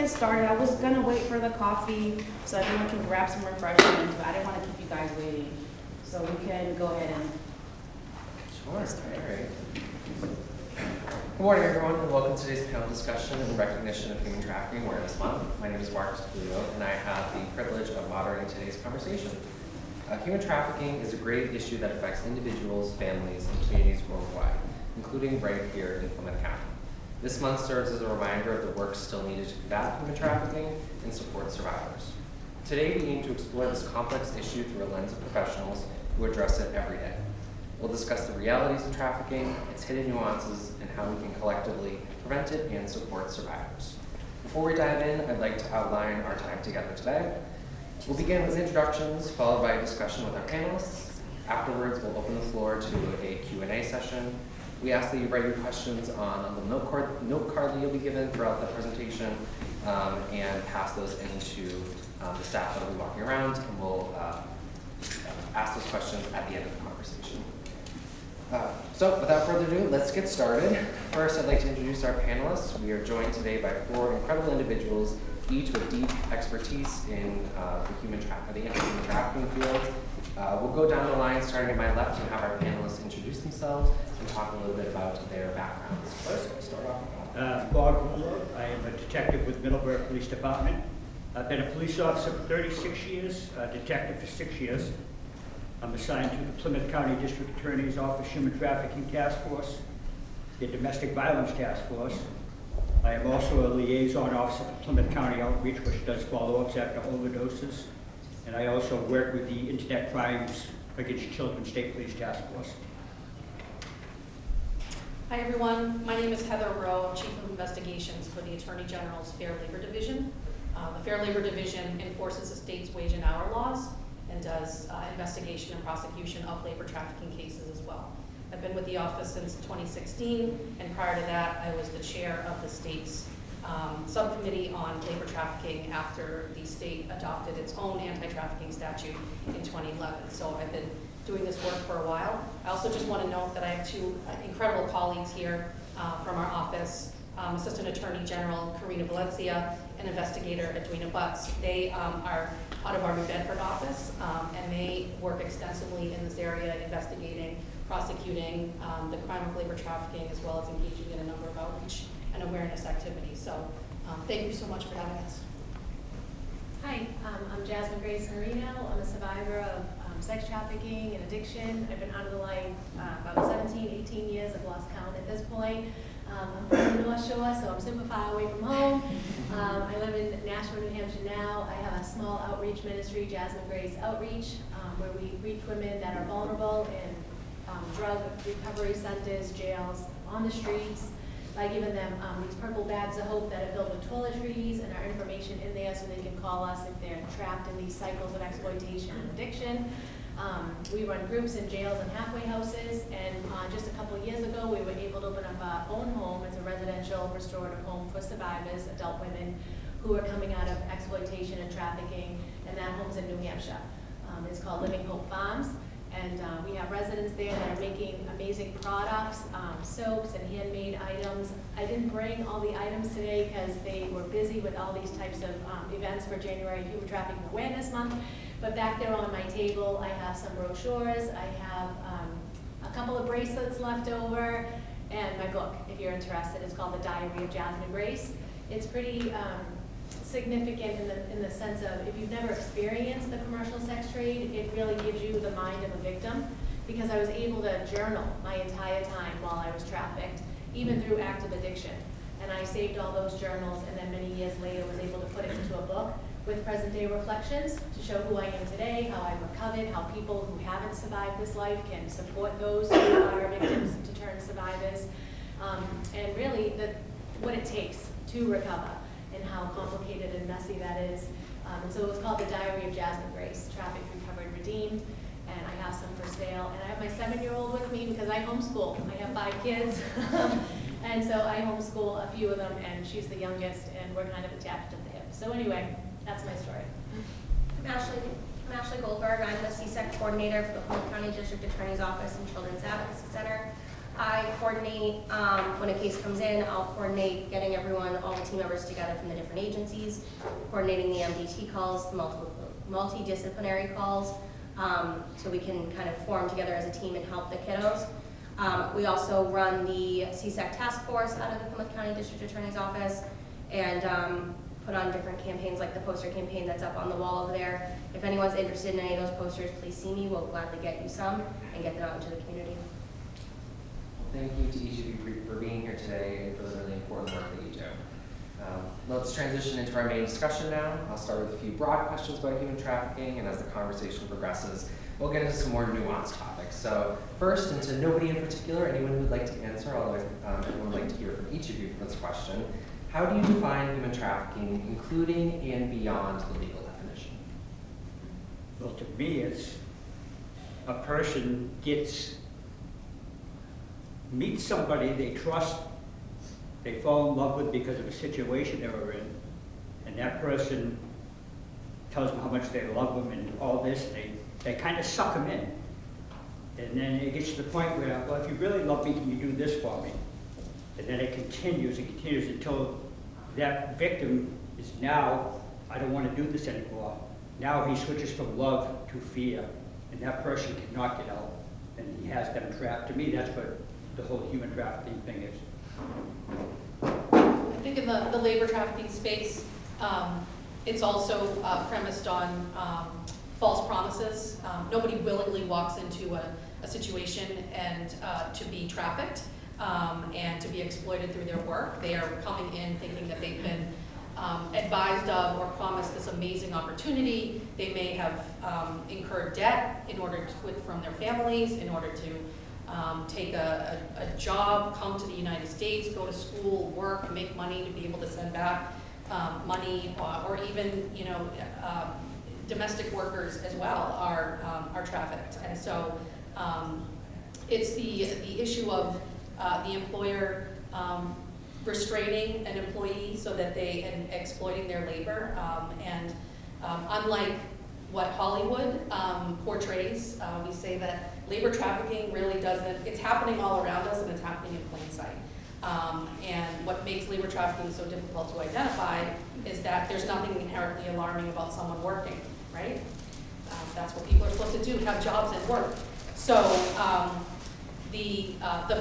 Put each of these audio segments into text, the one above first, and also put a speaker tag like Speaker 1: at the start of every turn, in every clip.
Speaker 1: get started. I was gonna wait for the coffee so everyone can grab some refreshments, but I didn't want to keep you guys waiting. So we can go ahead and
Speaker 2: Sure. All right. Good morning, everyone, and welcome to today's panel discussion in recognition of Human Trafficking Awareness Month. My name is Marcus Puglio, and I have the privilege of moderating today's conversation. Human trafficking is a grave issue that affects individuals, families, and communities worldwide, including right here in Plymouth County. This month serves as a reminder of the work still needed to combat human trafficking and support survivors. Today, we aim to explore this complex issue through a lens of professionals who address it every day. We'll discuss the realities of trafficking, its hidden nuances, and how we can collectively prevent it and support survivors. Before we dive in, I'd like to outline our time together today. We'll begin with introductions, followed by a discussion with our panelists. Afterwards, we'll open the floor to a Q&A session. We ask that you write your questions on a little note card that you'll be given throughout the presentation, and pass those into the staff that will be walking around, and we'll ask those questions at the end of the conversation. So without further ado, let's get started. First, I'd like to introduce our panelists. We are joined today by four incredible individuals, each with deep expertise in the anti-human trafficking field. We'll go down the line, starting at my left, and have our panelists introduce themselves and talk a little bit about their backgrounds. First, we'll start off with
Speaker 3: Bob Rulo. I am a detective with Middleburg Police Department. I've been a police officer for 36 years, a detective for 6 years. I'm assigned to the Plymouth County District Attorney's Office Human Trafficking Task Force, the Domestic Violence Task Force. I am also a liaison officer for Plymouth County Outreach, which does follow-ups after overdoses. And I also work with the Internet Crimes Against Children State Police Task Force.
Speaker 4: Hi everyone, my name is Heather Rowe, Chief of Investigations for the Attorney General's Fair Labor Division. The Fair Labor Division enforces the state's wage and hour laws and does investigation and prosecution of labor trafficking cases as well. I've been with the office since 2016, and prior to that, I was the chair of the state's subcommittee on labor trafficking after the state adopted its own anti-trafficking statute in 2011. So I've been doing this work for a while. I also just want to note that I have two incredible colleagues here from our office, Assistant Attorney General Karina Valencia and Investigator Edwina Butts. They are out of our New Bedford office, and they work extensively in this area, investigating, prosecuting the crime of labor trafficking, as well as engaging in a number of outreach and awareness activities. So thank you so much for having us.
Speaker 5: Hi, I'm Jasmine Grace Marino. I'm a survivor of sex trafficking and addiction. I've been out of the line about 17, 18 years. I've lost count at this point. I'm from the North Shore, so I'm super far away from home. I live in Nashua, New Hampshire now. I have a small outreach ministry, Jasmine Grace Outreach, where we reach women that are vulnerable in drug recovery centers, jails, on the streets, by giving them these purple bags of hope that are filled with toiletries and our information in there so they can call us if they're trapped in these cycles of exploitation and addiction. We run groups in jails and halfway houses, and just a couple of years ago we were able to open up our own home. It's a residential restorative home for survivors, adult women who are coming out of exploitation and trafficking, and that home's in New Hampshire. It's called Living Hope Farms. And we have residents there that are making amazing products, soaps and handmade items. I didn't bring all the items today because they were busy with all these types of events for January Human Trafficking Awareness Month. But back there on my table, I have some brochures. I have a couple of bracelets left over, and my book, if you're interested. It's called The Diary of Jasmine Grace. It's pretty significant in the sense of, if you've never experienced the commercial sex trade, it really gives you the mind of a victim, because I was able to journal my entire time while I was trafficked, even through active addiction. And I saved all those journals, and then many years later was able to put it into a book with present day reflections to show who I am today, how I've recovered, how people who haven't survived this life can support those who are victims to turn survivors, and really what it takes to recover, and how complicated and messy that is. And so it was called The Diary of Jasmine Grace, Trafficked, Recovered, Redeemed. And I have some for sale. And I have my 7-year-old with me because I homeschool. I have 5 kids. And so I homeschool a few of them, and she's the youngest, and we're kind of attached at the hip. So anyway, that's my story.
Speaker 6: I'm Ashley Goldberg. I'm the CSEC coordinator for the Plymouth County District Attorney's Office and Children's Advocacy Center. I coordinate, when a case comes in, I'll coordinate getting everyone, all the team members together from the different agencies, coordinating the MDT calls, the multidisciplinary calls, so we can kind of form together as a team and help the kiddos. We also run the CSEC task force out of the Plymouth County District Attorney's Office, and put on different campaigns like the poster campaign that's up on the wall over there. If anyone's interested in any of those posters, please see me. We'll gladly get you some and get them out into the community.
Speaker 2: Thank you to each of you for being here today and for the really important work that you do. Let's transition into our main discussion now. I'll start with a few broad questions about human trafficking, and as the conversation progresses, we'll get into some more nuanced topics. So first, and to nobody in particular, anyone who would like to answer, although everyone would like to hear from each of you for this question, how do you define human trafficking, including and beyond the legal definition?
Speaker 3: Well, to me, it's a person meets somebody they trust, they fall in love with because of a situation they were in, and that person tells them how much they love them and all this, and they kind of suck them in. And then it gets to the point where, well, if you really love me, can you do this for me? And then it continues and continues until that victim is now, I don't want to do this anymore. Now he switches from love to fear, and that person cannot get out, and he has them trapped. To me, that's what the whole human trafficking thing is.
Speaker 4: I think in the labor trafficking space, it's also premised on false promises. Nobody willingly walks into a situation and to be trafficked and to be exploited through their work. They are coming in thinking that they've been advised of or promised this amazing opportunity. They may have incurred debt in order to quit from their families, in order to take a job, come to the United States, go to school, work, make money to be able to send back money, or even, you know, domestic workers as well are trafficked. And so it's the issue of the employer restraining an employee so that and exploiting their labor. And unlike what Hollywood portrays, we say that labor trafficking really doesn't, it's happening all around us and it's happening in plain sight. And what makes labor trafficking so difficult to identify is that there's nothing inherently alarming about someone working, right? That's what people are supposed to do, have jobs and work. So the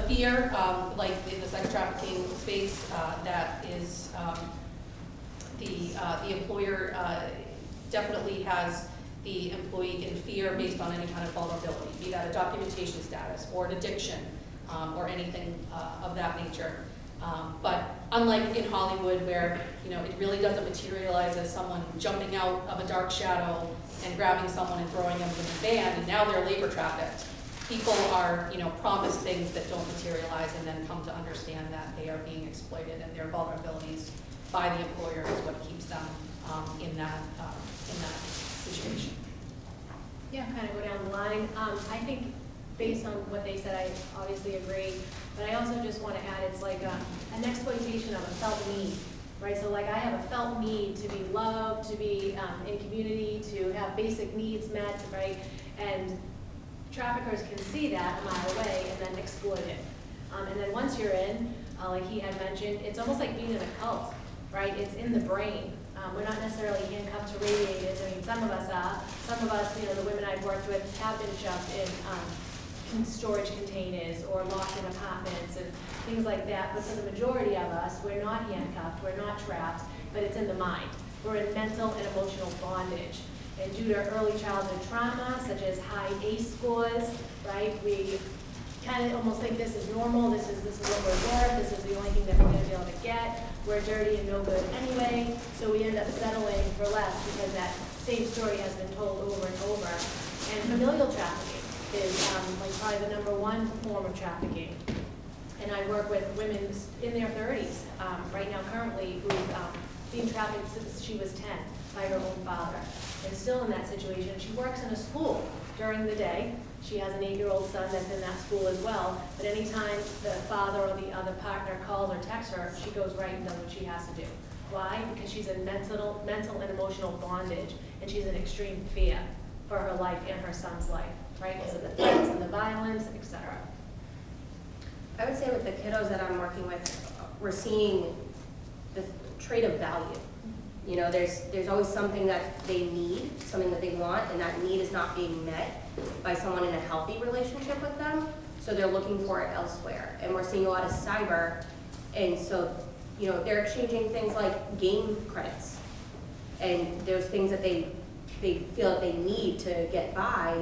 Speaker 4: fear, like in the sex trafficking space, that is the employer definitely has the employee in fear based on any kind of vulnerability, be that a documentation status or an addiction or anything of that nature. But unlike in Hollywood, where it really doesn't materialize as someone jumping out of a dark shadow and grabbing someone and throwing them in the van, and now they're labor trafficked. People are promised things that don't materialize and then come to understand that they are being exploited, and their vulnerabilities by the employer is what keeps them in that situation.
Speaker 5: Yeah, kind of go down the line. I think based on what they said, I obviously agree, but I also just want to add, it's like an exploitation of a felt need, right? So like I have a felt need to be loved, to be in community, to have basic needs met, right? And traffickers can see that a mile away and then exploit it. And then once you're in, like he had mentioned, it's almost like being in a cult, right? It's in the brain. We're not necessarily handcuffed to radiators. I mean, some of us are. Some of us, the women I've worked with have been shoved in storage containers or locked in apartments and things like that. But for the majority of us, we're not handcuffed, we're not trapped, but it's in the mind. We're in mental and emotional bondage. And due to early childhood trauma, such as high ACE scores, right, we kind of almost think this is normal, this is what we're worth, this is the only thing that we're going to be able to get. We're dirty and no good anyway, so we end up settling for less because that same story has been told over and over. And familial trafficking is like probably the #1 form of trafficking. And I work with women in their 30s right now currently who's being trafficked since she was 10 by her own father. And still in that situation, she works in a school during the day. She has an 8-year-old son that's in that school as well. But anytime the father or the other partner calls or texts her, she goes right and does what she has to do. Why? Because she's in mental and emotional bondage, and she's in extreme fear for her life and her son's life, right? Because of the threats and the violence, etc.
Speaker 6: I would say with the kiddos that I'm working with, we're seeing the trait of value. You know, there's always something that they need, something that they want, and that need is not being met by someone in a healthy relationship with them, so they're looking for it elsewhere. And we're seeing a lot of cyber, and so, you know, they're exchanging things like game credits. And there's things that they feel that they need to get by,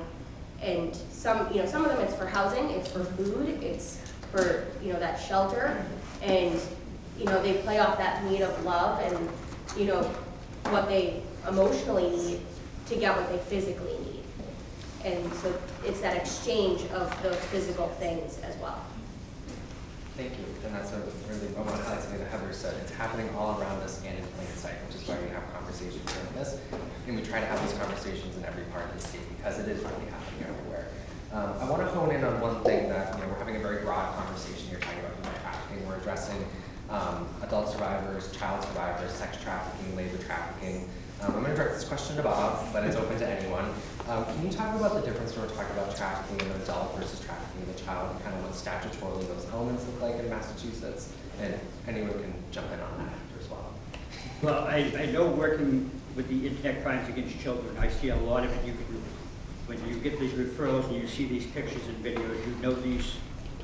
Speaker 6: and some of them it's for housing, it's for food, it's for, you know, that shelter, and, you know, they play off that need of love and, you know, what they emotionally need to get what they physically need. And so it's that exchange of those physical things as well.
Speaker 2: Thank you, and that's a really, I want to highlight something that Heather said, it's happening all around us and in plain sight, which is why we have conversations like this, and we try to have these conversations in every part of the state, because it is really happening everywhere. I want to hone in on one thing that, you know, we're having a very broad conversation here, talking about human trafficking, we're addressing adult survivors, child survivors, sex trafficking, labor trafficking. I'm going to direct this question to Bob, but it's open to anyone. Can you talk about the difference when we're talking about trafficking in an adult versus trafficking in a child, and kind of what statutorily those elements look like in Massachusetts? And anyone can jump in on that as well.
Speaker 3: Well, I know working with the Internet Crimes Against Children, I see a lot of it. When you get these referrals and you see these pictures and videos, you know these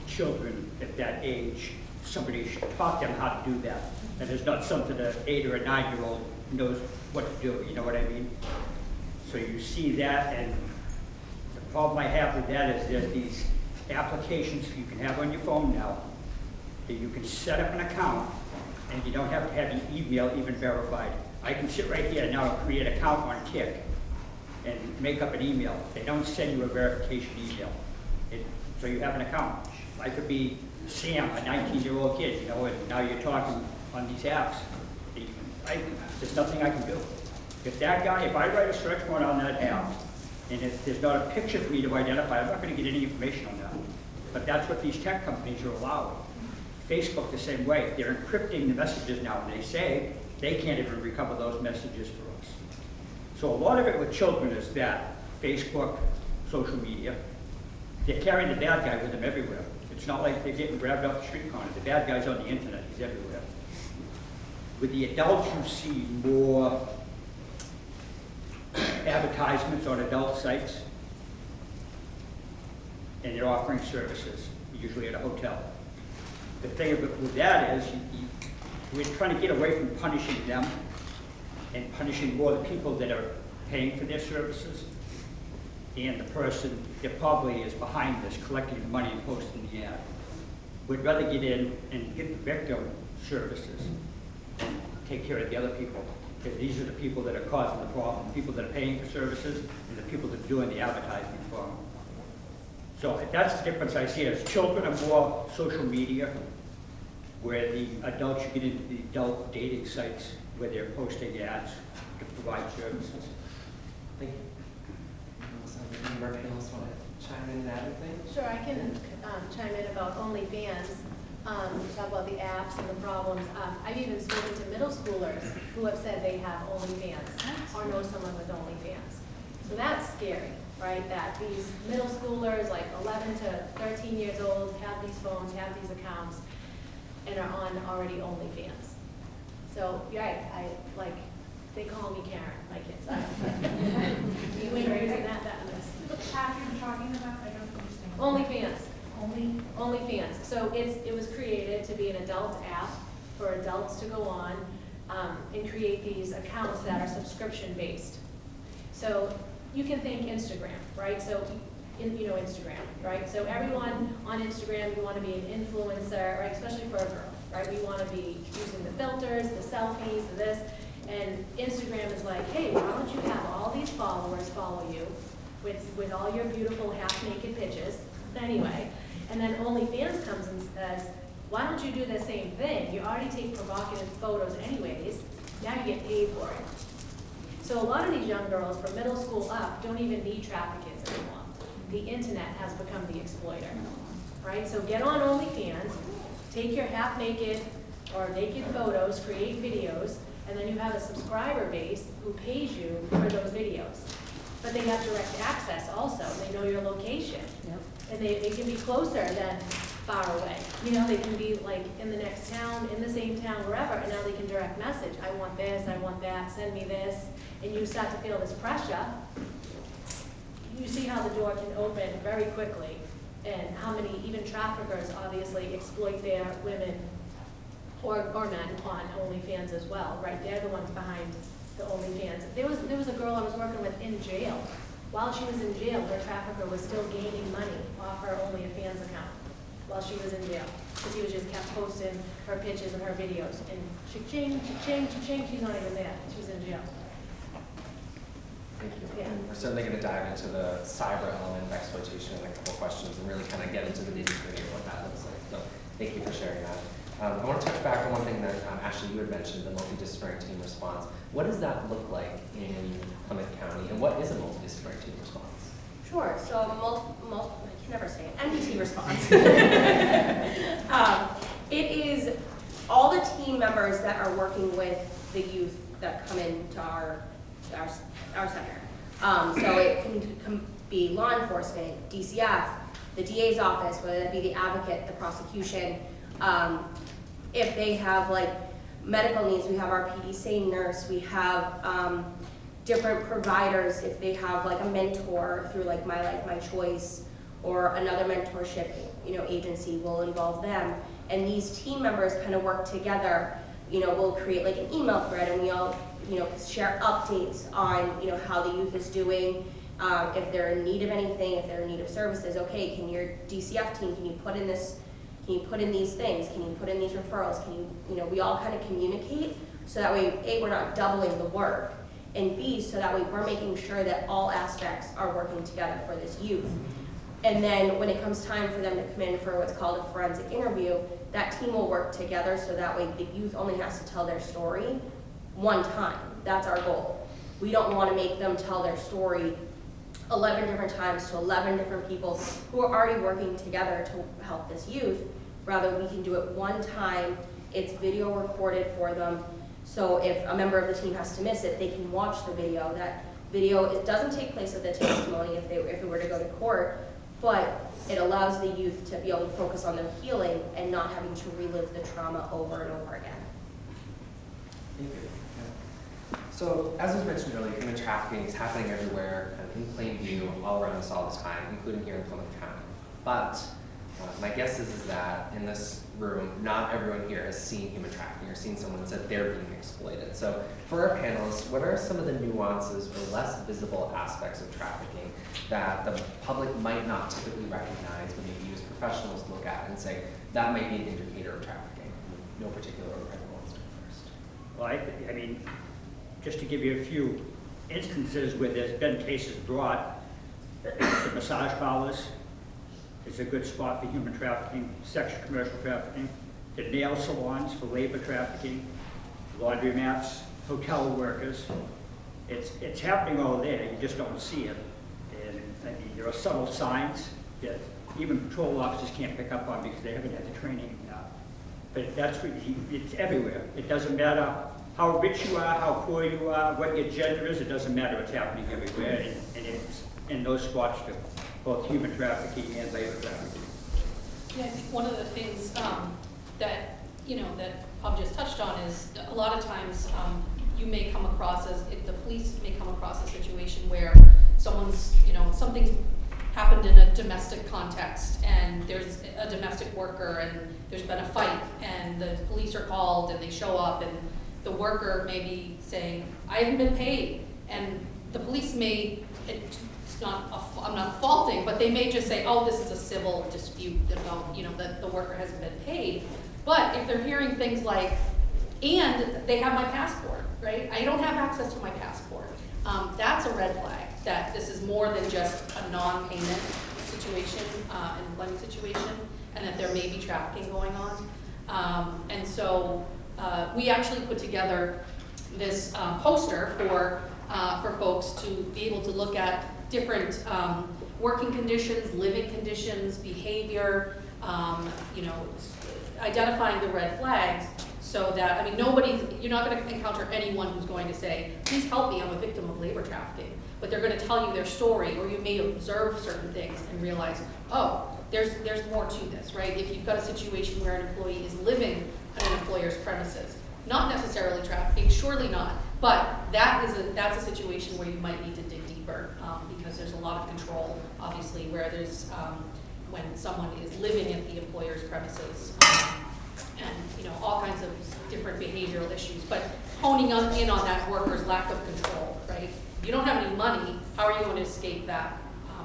Speaker 3: children at that age, somebody should taught them how to do that. And it's not something an 8 or a 9-year-old knows what to do, you know what I mean? So you see that, and the problem I have with that is there's these applications you can have on your phone now that you can set up an account, and you don't have to have your email even verified. I can sit right here now and create an account on Kik and make up an email. They don't send you a verification email. So you have an account. I could be Sam, a 19-year-old kid, you know, and now you're talking on these apps. There's nothing I can do. If that guy, if I write a search warrant on that app, and if there's not a picture for me to identify, I'm not going to get any information on that. But that's what these tech companies are allowing. Facebook the same way. They're encrypting the messages now, and they say they can't even recover those messages for us. So a lot of it with children is that Facebook, social media, they're carrying the bad guy with them everywhere. It's not like they're getting grabbed off the street corner. The bad guy's on the internet, he's everywhere. With the adults, you see more advertisements on adult sites, and they're offering services, usually at a hotel. The thing with that is, we're trying to get away from punishing them and punishing more the people that are paying for their services, and the person that probably is behind this, collecting the money and posting the ad. We'd rather get in and get the victim services and take care of the other people, because these are the people that are causing the problem, the people that are paying for services and the people that are doing the advertising for them. So that's the difference I see. As children are more social media, where the adults, you get into the adult dating sites where they're posting ads to provide services.
Speaker 2: Thank you. Member panelists want to chime in and add anything?
Speaker 5: Sure, I can chime in about OnlyFans, talk about the apps and the problems. I've even spoken to middle schoolers who have said they have OnlyFans or know someone with OnlyFans. So that's scary, right? That these middle schoolers, like 11 to 13 years old, have these phones, have these accounts, and are on already OnlyFans. So, yeah, they call me Karen, my kids. You ain't raising that mess.
Speaker 7: App you're talking about, I don't understand.
Speaker 5: OnlyFans. OnlyFans. So it was created to be an adult app for adults to go on and create these accounts that are subscription based. So you can think Instagram, right? So you know Instagram, right? So everyone on Instagram, you want to be an influencer, right? Especially for a girl, right? We want to be using the filters, the selfies, the this. And Instagram is like, hey, why don't you have all these followers follow you with all your beautiful half-naked pictures, anyway. And then OnlyFans comes and says, why don't you do the same thing? You already take provocative photos anyways, now you get paid for it. So a lot of these young girls from middle school up don't even need traffickers anymore. The internet has become the exploiter, right? So get on OnlyFans, take your half-naked or naked photos, create videos, and then you have a subscriber base who pays you for those videos. But they have direct access also. They know your location. Yep. And they can be closer than far away. You know, they can be like in the next town, in the same town, wherever, and now they can direct message. I want this, I want that, send me this. And you start to feel this pressure. You see how the door can open very quickly, and how many, even traffickers obviously exploit their women or men on OnlyFans as well, right? They're the ones behind the OnlyFans. There was a girl I was working with in jail. While she was in jail, her trafficker was still gaining money off her OnlyFans account while she was in jail. Because he was just kept posting her pictures and her videos. And she changed, she's not even there. She's in jail.
Speaker 2: Thank you.
Speaker 5: Yeah.
Speaker 2: We're certainly going to dive into the cyber element of exploitation in a couple questions and really kind of get into the nitty-gritty of what that looks like. So thank you for sharing that. I want to touch back on one thing that Ashley, you had mentioned, the multidisciplinary team response. What does that look like in Plymouth County, and what is a multidisciplinary team response?
Speaker 6: Sure, so I can never say it, MDT response. It is all the team members that are working with the youth that come into our center. So it can be law enforcement, DCF, the DA's office, whether that be the advocate, the prosecution. If they have like medical needs, we have our PD SANE nurse, we have different providers. If they have like a mentor through like My Life, My Choice, or another mentorship, agency, will involve them. And these team members kind of work together. We'll create like an email thread, and we all, share updates on, how the youth is doing. If they're in need of anything, if they're in need of services, okay, can your DCF team, can you put in this? Can you put in these things? Can you put in these referrals? Can you, we all kind of communicate so that way, A, we're not doubling the work, and B, so that way we're making sure that all aspects are working together for this youth. And then when it comes time for them to come in for what's called a forensic interview, that team will work together so that way the youth only has to tell their story one time. That's our goal. We don't want to make them tell their story 11 different times to 11 different people who are already working together to help this youth. Rather, we can do it one time. It's video recorded for them. So if a member of the team has to miss it, they can watch the video. That video, it doesn't take place at the testimony if it were to go to court, but it allows the youth to be able to focus on their healing and not having to relive the trauma over and over again.
Speaker 2: Thank you. Yeah. So, as was mentioned earlier, human trafficking is happening everywhere, kind of in plain view, all around us all the time, including here in Plymouth County. But my guess is that in this room, not everyone here has seen human trafficking or seen someone that said they're being exploited. So, for our panelists, what are some of the nuances or less visible aspects of trafficking that the public might not typically recognize when you use professionals to look at and say that might be an indicator of trafficking? No particular order, who wants to go first?
Speaker 3: Well, I mean, just to give you a few instances where there's been cases brought, the massage parlors is a good spot for human trafficking, sexual commercial trafficking, the nail salons for labor trafficking, laundromats, hotel workers. It's happening all there, you just don't see it. And I mean, there are subtle signs that even patrol officers can't pick up on because they haven't had the training. But that's really, it's everywhere. It doesn't matter how rich you are, how poor you are, what your gender is, it doesn't matter, it's happening everywhere. And it's in those spots for both human trafficking and labor trafficking.
Speaker 4: Yeah, I think one of the things that Bob just touched on is a lot of times you may come across the police may come across a situation where something's happened in a domestic context and there's a domestic worker and there's been a fight and the police are called and they show up and the worker may be saying, I haven't been paid, and the police may, I'm not faulting, but they may just say, oh, this is a civil dispute about, that the worker hasn't been paid. But if they're hearing things like, and they have my passport, right? I don't have access to my passport. That's a red flag, that this is more than just a non-payment situation, an employment situation, and that there may be trafficking going on. And so we actually put together this poster for folks to be able to look at different working conditions, living conditions, behavior, identifying the red flags so that, you're not going to encounter anyone who's going to say, please help me, I'm a victim of labor trafficking. But they're going to tell you their story, or you may observe certain things and realize, oh, there's more to this, right? If you've got a situation where an employee is living on an employer's premises, not necessarily trafficking, surely not, but that's a situation where you might need to dig deeper, because there's a lot of control, obviously, where there's, when someone is living at the employer's premises, and, you know, all kinds of different behavioral issues, but honing in on that worker's lack of control, right? If you don't have any money, how are you going to escape that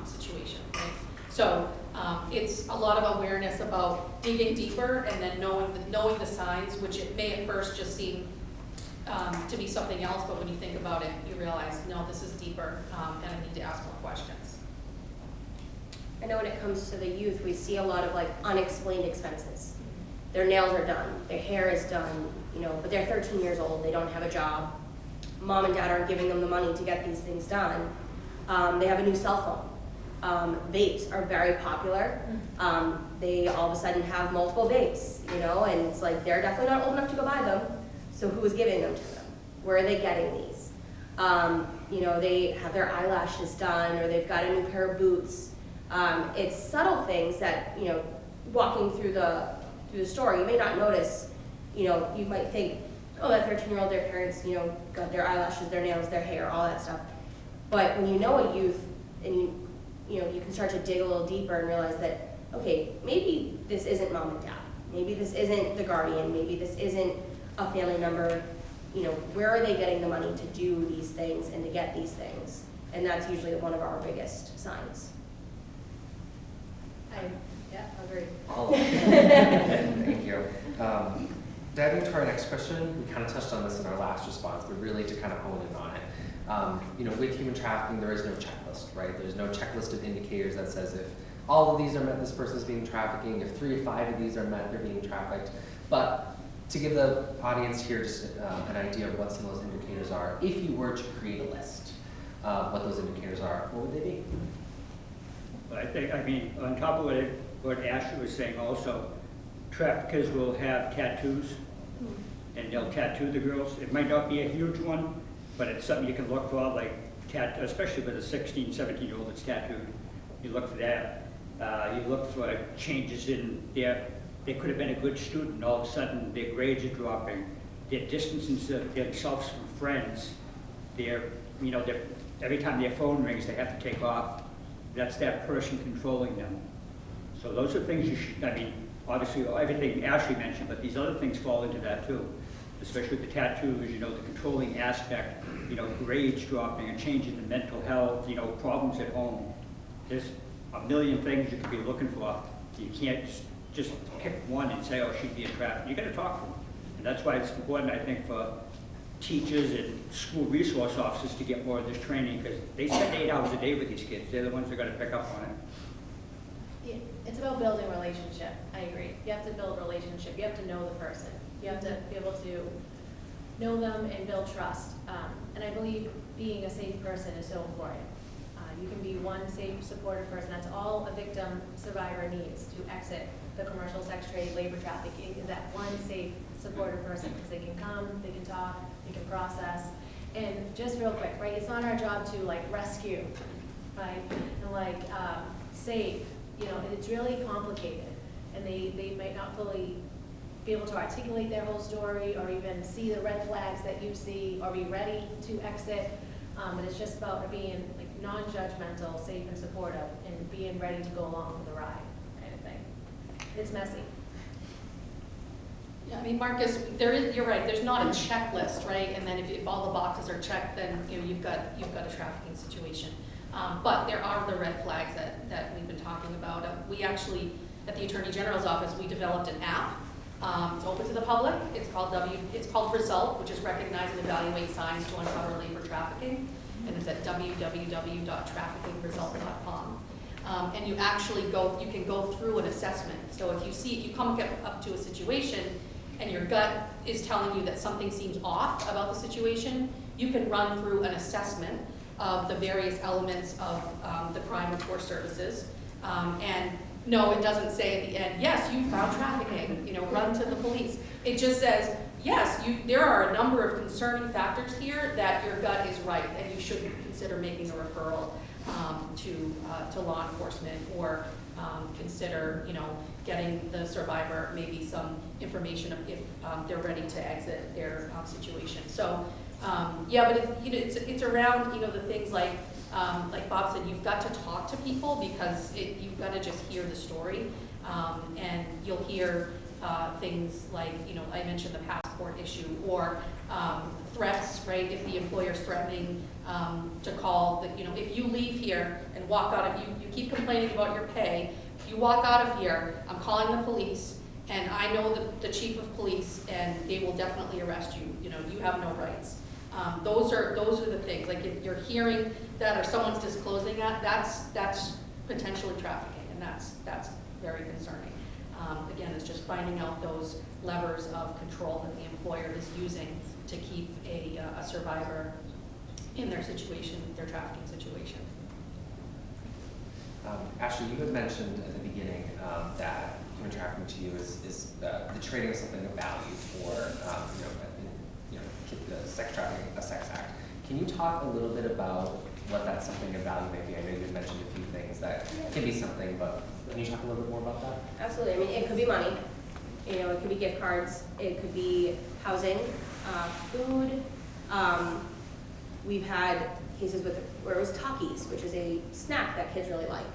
Speaker 4: situation, right? So it's a lot of awareness about digging deeper and then knowing the signs, which it may at first just seem to be something else, but when you think about it, you realize, no, this is deeper, and I need to ask more questions.
Speaker 6: I know when it comes to the youth, we see a lot of like unexplained expenses. Their nails are done, their hair is done, you know, but they're 13 years old, they don't have a job. Mom and dad aren't giving them the money to get these things done. They have a new cell phone. Vapes are very popular. They all of a sudden have multiple vapes, you know, and it's like they're definitely not old enough to go buy them. So who is giving them to them? Where are they getting these? You know, they have their eyelashes done, or they've got a new pair of boots. It's subtle things that, you know, walking through the store, you may not notice. You know, you might think, oh, that 13-year-old, their parents, you know, got their eyelashes, their nails, their hair, all that stuff. But when you know a youth, and you know, you can start to dig a little deeper and realize that, okay, maybe this isn't mom and dad. Maybe this isn't the guardian. Maybe this isn't a family member. You know, where are they getting the money to do these things and to get these things? And that's usually one of our biggest signs.
Speaker 5: Yeah, agree.
Speaker 2: All of it. Thank you. Diving into our next question, we kind of touched on this in our last response, but really to kind of hone in on it. You know, with human trafficking, there is no checklist, right? There's no checklist of indicators that says if all of these are met, this person's being trafficking. If 3 or 5 of these are met, they're being trafficked. But to give the audience here just an idea of what some of those indicators are, if you were to create a list of what those indicators are, what would they be?
Speaker 3: I think, I mean, on top of what Ashley was saying also, traffickers will have tattoos, and they'll tattoo the girls. It might not be a huge one, but it's something you can look for, like, especially with a 16, 17-year-old that's tattooed. You look for that. You look for changes in they could have been a good student, and all of a sudden their grades are dropping. They're distancing themselves from friends. Every time their phone rings, they have to take off. That's that person controlling them. So those are things you should, I mean, obviously everything Ashley mentioned, but these other things fall into that too. Especially with the tattoos, you know, the controlling aspect, you know, grades dropping, a change in the mental health, you know, problems at home. There's a million things you could be looking for. You can't just pick one and say, oh, she'd be a trafficker. You gotta talk to them. And that's why it's important, I think, for teachers and school resource officers to get more of this training, because they spend 8 hours a day with these kids. They're the ones that are gonna pick up on it.
Speaker 5: Yeah, it's about building relationship. I agree. You have to build relationship. You have to know the person. You have to be able to know them and build trust. And I believe being a safe person is so important. You can be one safe, supportive person. That's all a victim survivor needs to exit the commercial sex trade, labor trafficking, is that one safe, supportive person, because they can come, they can talk, they can process. And just real quick, right, it's not our job to like rescue, right, and like save, you know, it's really complicated. And they might not fully be able to articulate their whole story or even see the red flags that you see or be ready to exit. But it's just about being like non-judgmental, safe and supportive, and being ready to go along for the ride, kind of thing. It's messy.
Speaker 4: Yeah, I mean, Marcus, you're right, there's not a checklist, right? And then if all the boxes are checked, then you know, you've got a trafficking situation. But there are the red flags that we've been talking about. We actually, at the Attorney General's office, we developed an app. It's open to the public. It's called Result, which is recognize and evaluate signs to uncover labor trafficking. And it's at www.traffickingresult.com. And you actually you can go through an assessment. So if you come up to a situation and your gut is telling you that something seems off about the situation, you can run through an assessment of the various elements of the crime of forced services. And no, it doesn't say at the end, yes, you found trafficking, you know, run to the police. It just says, yes, there are a number of concerning factors here that your gut is right, and you should consider making a referral to law enforcement or consider, getting the survivor maybe some information if they're ready to exit their situation. So, yeah, but it's around, the things like Bob said, you've got to talk to people because you've got to just hear the story. And you'll hear things like, I mentioned the passport issue or threats, right? If the employer's threatening to call, if you leave here and walk out of, you keep complaining about your pay, if you walk out of here, I'm calling the police, and I know the chief of police, and they will definitely arrest you. You have no rights. Those are the things. Like if you're hearing that or someone's disclosing that, that's potentially trafficking, and that's very concerning. Again, it's just finding out those levers of control that the employer is using to keep a survivor in their situation, their trafficking situation.
Speaker 2: Ashley, you had mentioned at the beginning that human trafficking to you is the trading of something of value for the sex trafficking, a sex act. Can you talk a little bit about what that something of value may be? I know you had mentioned a few things that can be something, but can you talk a little bit more about that?
Speaker 6: Absolutely. I mean, it could be money. It could be gift cards. It could be housing, food. We've had cases where it was Takis, which is a snack that kids really like.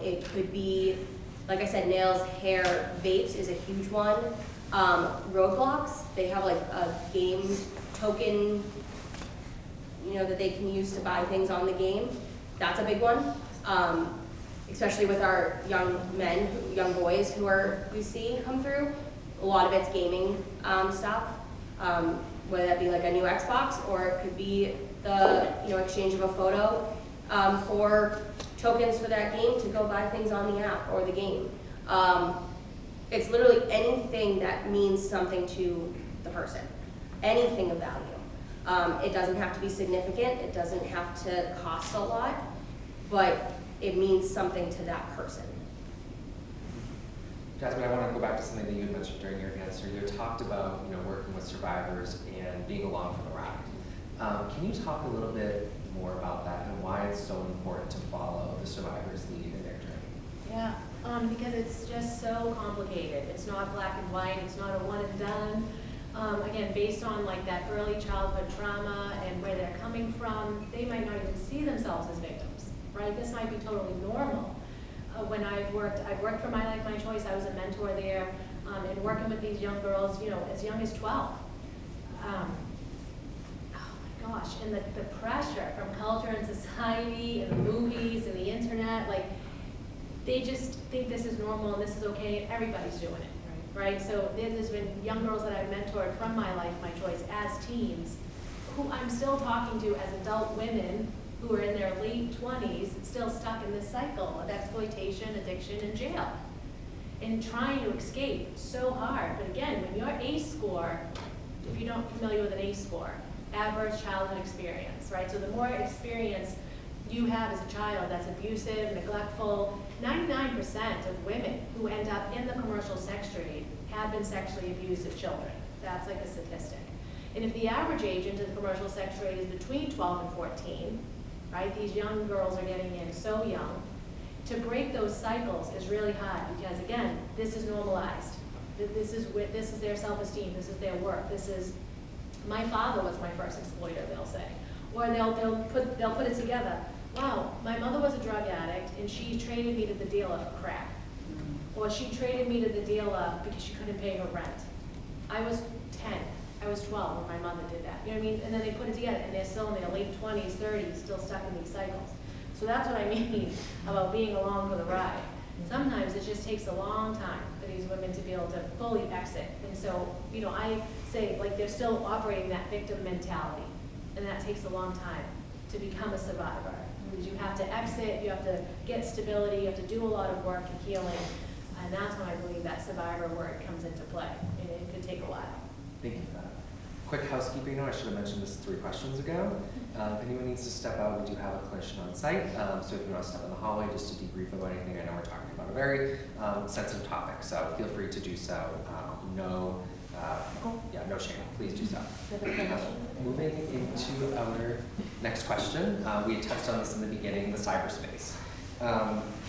Speaker 6: It could be, like I said, nails, hair, vapes is a huge one. Roadblocks, they have like a game token, that they can use to buy things on the game. That's a big one. Especially with our young boys we see come through. A lot of it's gaming stuff, whether that be like a new Xbox or it could be the exchange of a photo for tokens for that game to go buy things on the app or the game. It's literally anything that means something to the person, anything of value. It doesn't have to be significant, it doesn't have to cost a lot, but it means something to that person.
Speaker 2: Jasmine, I want to go back to something that you had mentioned during your answer. You had talked about working with survivors and being along for the ride. Can you talk a little bit more about that and why it's so important to follow the survivor's lead in their journey?
Speaker 5: Yeah, because it's just so complicated. It's not black and white, it's not a one and done. Again, based on like that early childhood trauma and where they're coming from, they might not even see themselves as victims, right? This might be totally normal. When I've worked for My Life, My Choice, I was a mentor there, and working with these young girls, as young as 12. Oh my gosh, and the pressure from culture and society and the movies and the internet, like, they just think this is normal and this is okay, and everybody's doing it. Right? So there's been young girls that I've mentored from My Life, My Choice as teens, who I'm still talking to as adult women who are in their late 20s, still stuck in this cycle of exploitation, addiction, and jail. And trying to escape so hard. But again, when your ACE score, if you're not familiar with an ACE score, adverse childhood experience, right? So the more experience you have as a child that's abusive, neglectful, 99% of women who end up in the commercial sex trade have been sexually abused as children. That's like a statistic. And if the average age into the commercial sex trade is between 12 and 14, right, these young girls are getting in so young, to break those cycles is really hard because, again, this is normalized. This is their self-esteem, this is their work, this is, my father was my first exploiter, they'll say. Or they'll put it together. Wow, my mother was a drug addict and she traded me to the dealer for crack. Or she traded me to the dealer because she couldn't pay her rent. I was 10, I was 12 when my mother did that. You know what I mean? And then they put it together and they're still in their late 20s, 30s, still stuck in these cycles. So that's what I mean about being along for the ride. Sometimes it just takes a long time for these women to be able to fully exit. And so, I say, like, they're still operating that victim mentality. And that takes a long time to become a survivor. Because you have to exit, you have to get stability, you have to do a lot of work and healing. And that's when I believe that survivor word comes into play. And it could take a while.
Speaker 2: Thank you for that. Quick housekeeping note, I should have mentioned this 3 questions ago. If anyone needs to step out, we do have a clinician on site. So if you want to step in the hallway just to debrief about anything, I know we're talking about a very sensitive topic, so feel free to do so. No shame, please do so. Moving into our next question, we touched on this in the beginning, the cyberspace.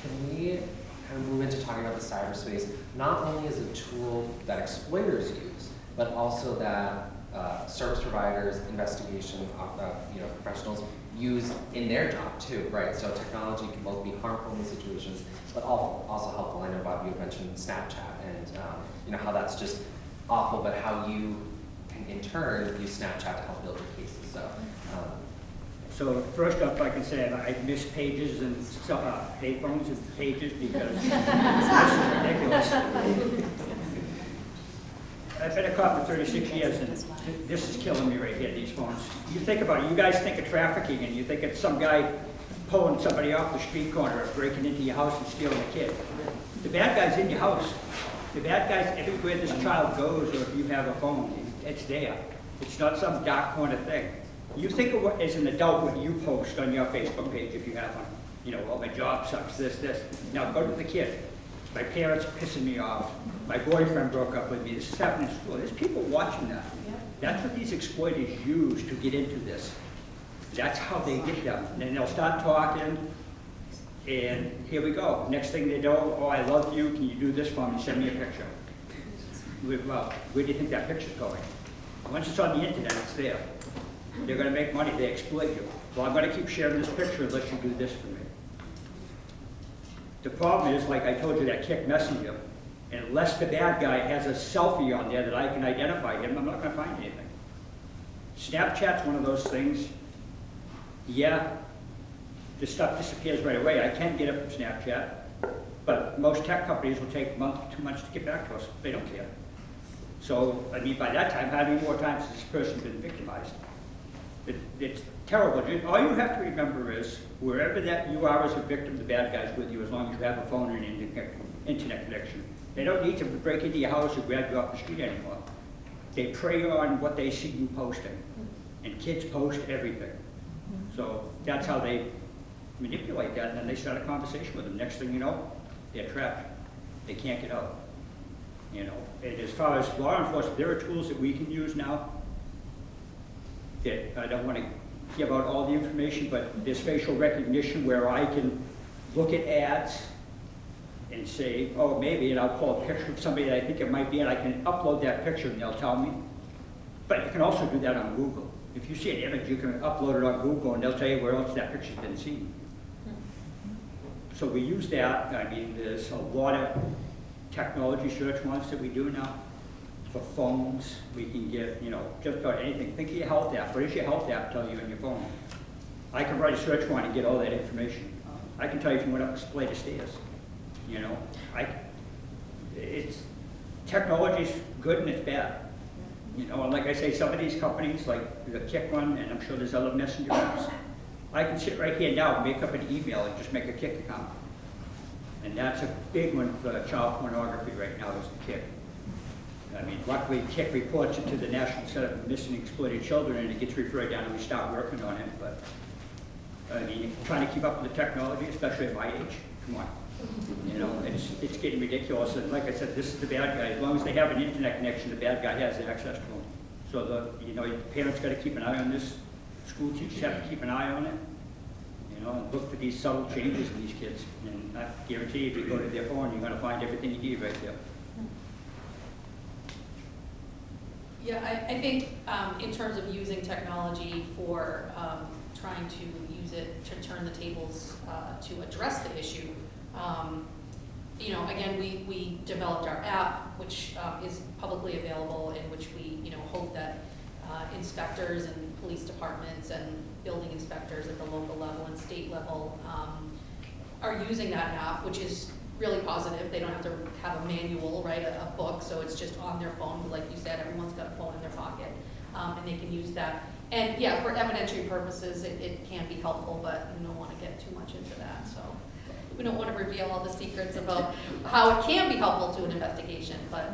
Speaker 2: Can we kind of move into talking about the cyberspace, not only as a tool that exploiters use, but also that service providers, investigation, professionals use in their job too, right? So technology can both be harmful in these situations, but also helpful. I know, Bob, you mentioned Snapchat and how that's just awful, but how you can in turn use Snapchat to help build your cases.
Speaker 3: So first off, I can say I miss pages and payphones and pages because it's ridiculous. I've been a cop for 36 years, and this is killing me right here, these phones. You think about it, you guys think of trafficking, and you think it's some guy pulling somebody off the street corner or breaking into your house and stealing a kid. The bad guy's in your house. The bad guy's everywhere this child goes, or if you have a phone, it's there. It's not some dark corner thing. You think of what, as an adult, what you post on your Facebook page if you have one. Oh, my job sucks, this. Now go to the kid. My parents are pissing me off. My boyfriend broke up with me. This is happening in school. There's people watching that. That's what these exploiters use to get into this. That's how they get them. And then they'll start talking, and here we go. Next thing they know, oh, I love you. Can you do this for me? Send me a picture. Well, where do you think that picture's going? Once it's on the internet, it's there. They're going to make money. They exploit you. Well, I'm going to keep sharing this picture unless you do this for me. The problem is, like I told you, that kick messenger. Unless the bad guy has a selfie on there that I can identify him, I'm not going to find anything. Snapchat's one of those things. Yeah, the stuff disappears right away. I can get it from Snapchat, but most tech companies will take a month, 2 months to get back to us. They don't care. So, I mean, by that time, how many more times has this person been victimized? It's terrible. All you have to remember is, wherever that you are as a victim, the bad guy's with you as long as you have a phone and an internet connection. They don't need to break into your house or grab you off the street anymore. They prey on what they see you posting. And kids post everything. So that's how they manipulate that, and then they start a conversation with them. Next thing you know, they're trapped. They can't get out. And as far as law enforcement, there are tools that we can use now. I don't want to give out all the information, but there's facial recognition where I can look at ads and say, oh, maybe, and I'll pull a picture of somebody that I think it might be, and I can upload that picture and they'll tell me. But you can also do that on Google. If you see an image, you can upload it on Google and they'll tell you where else that picture's been seen. So we use that. I mean, there's a lot of technology search ones that we do now. For phones, we can get, just about anything. Think of your health app. What does your health app tell you on your phone? I can write a search warrant and get all that information. I can tell you if you went up a flight of stairs. Technology's good and it's bad. And like I say, some of these companies, like the Kick one, and I'm sure there's other messenger apps, I can sit right here now and make up an email and just make a Kick account. And that's a big one for child pornography right now, is the Kick. I mean, luckily, Kick reports it to the National Center for Missing and Exploited Children, and it gets referred down, and we start working on it. But I mean, trying to keep up with the technology, especially at my age, come on. It's getting ridiculous. And like I said, this is the bad guy. As long as they have an internet connection, the bad guy has access to them. So parents got to keep an eye on this. School teachers have to keep an eye on it. And look for these subtle changes in these kids. And I guarantee if you go to their phone, you're going to find everything you need right there.
Speaker 4: Yeah, I think in terms of using technology for trying to use it to turn the tables to address the issue, again, we developed our app, which is publicly available, in which we hope that inspectors and police departments and building inspectors at the local level and state level are using that app, which is really positive. They don't have to have a manual, right, a book, so it's just on their phone. Like you said, everyone's got a phone in their pocket, and they can use that. And yeah, for evidentiary purposes, it can be helpful, but we don't want to get too much into that. So we don't want to reveal all the secrets about how it can be helpful to an investigation. But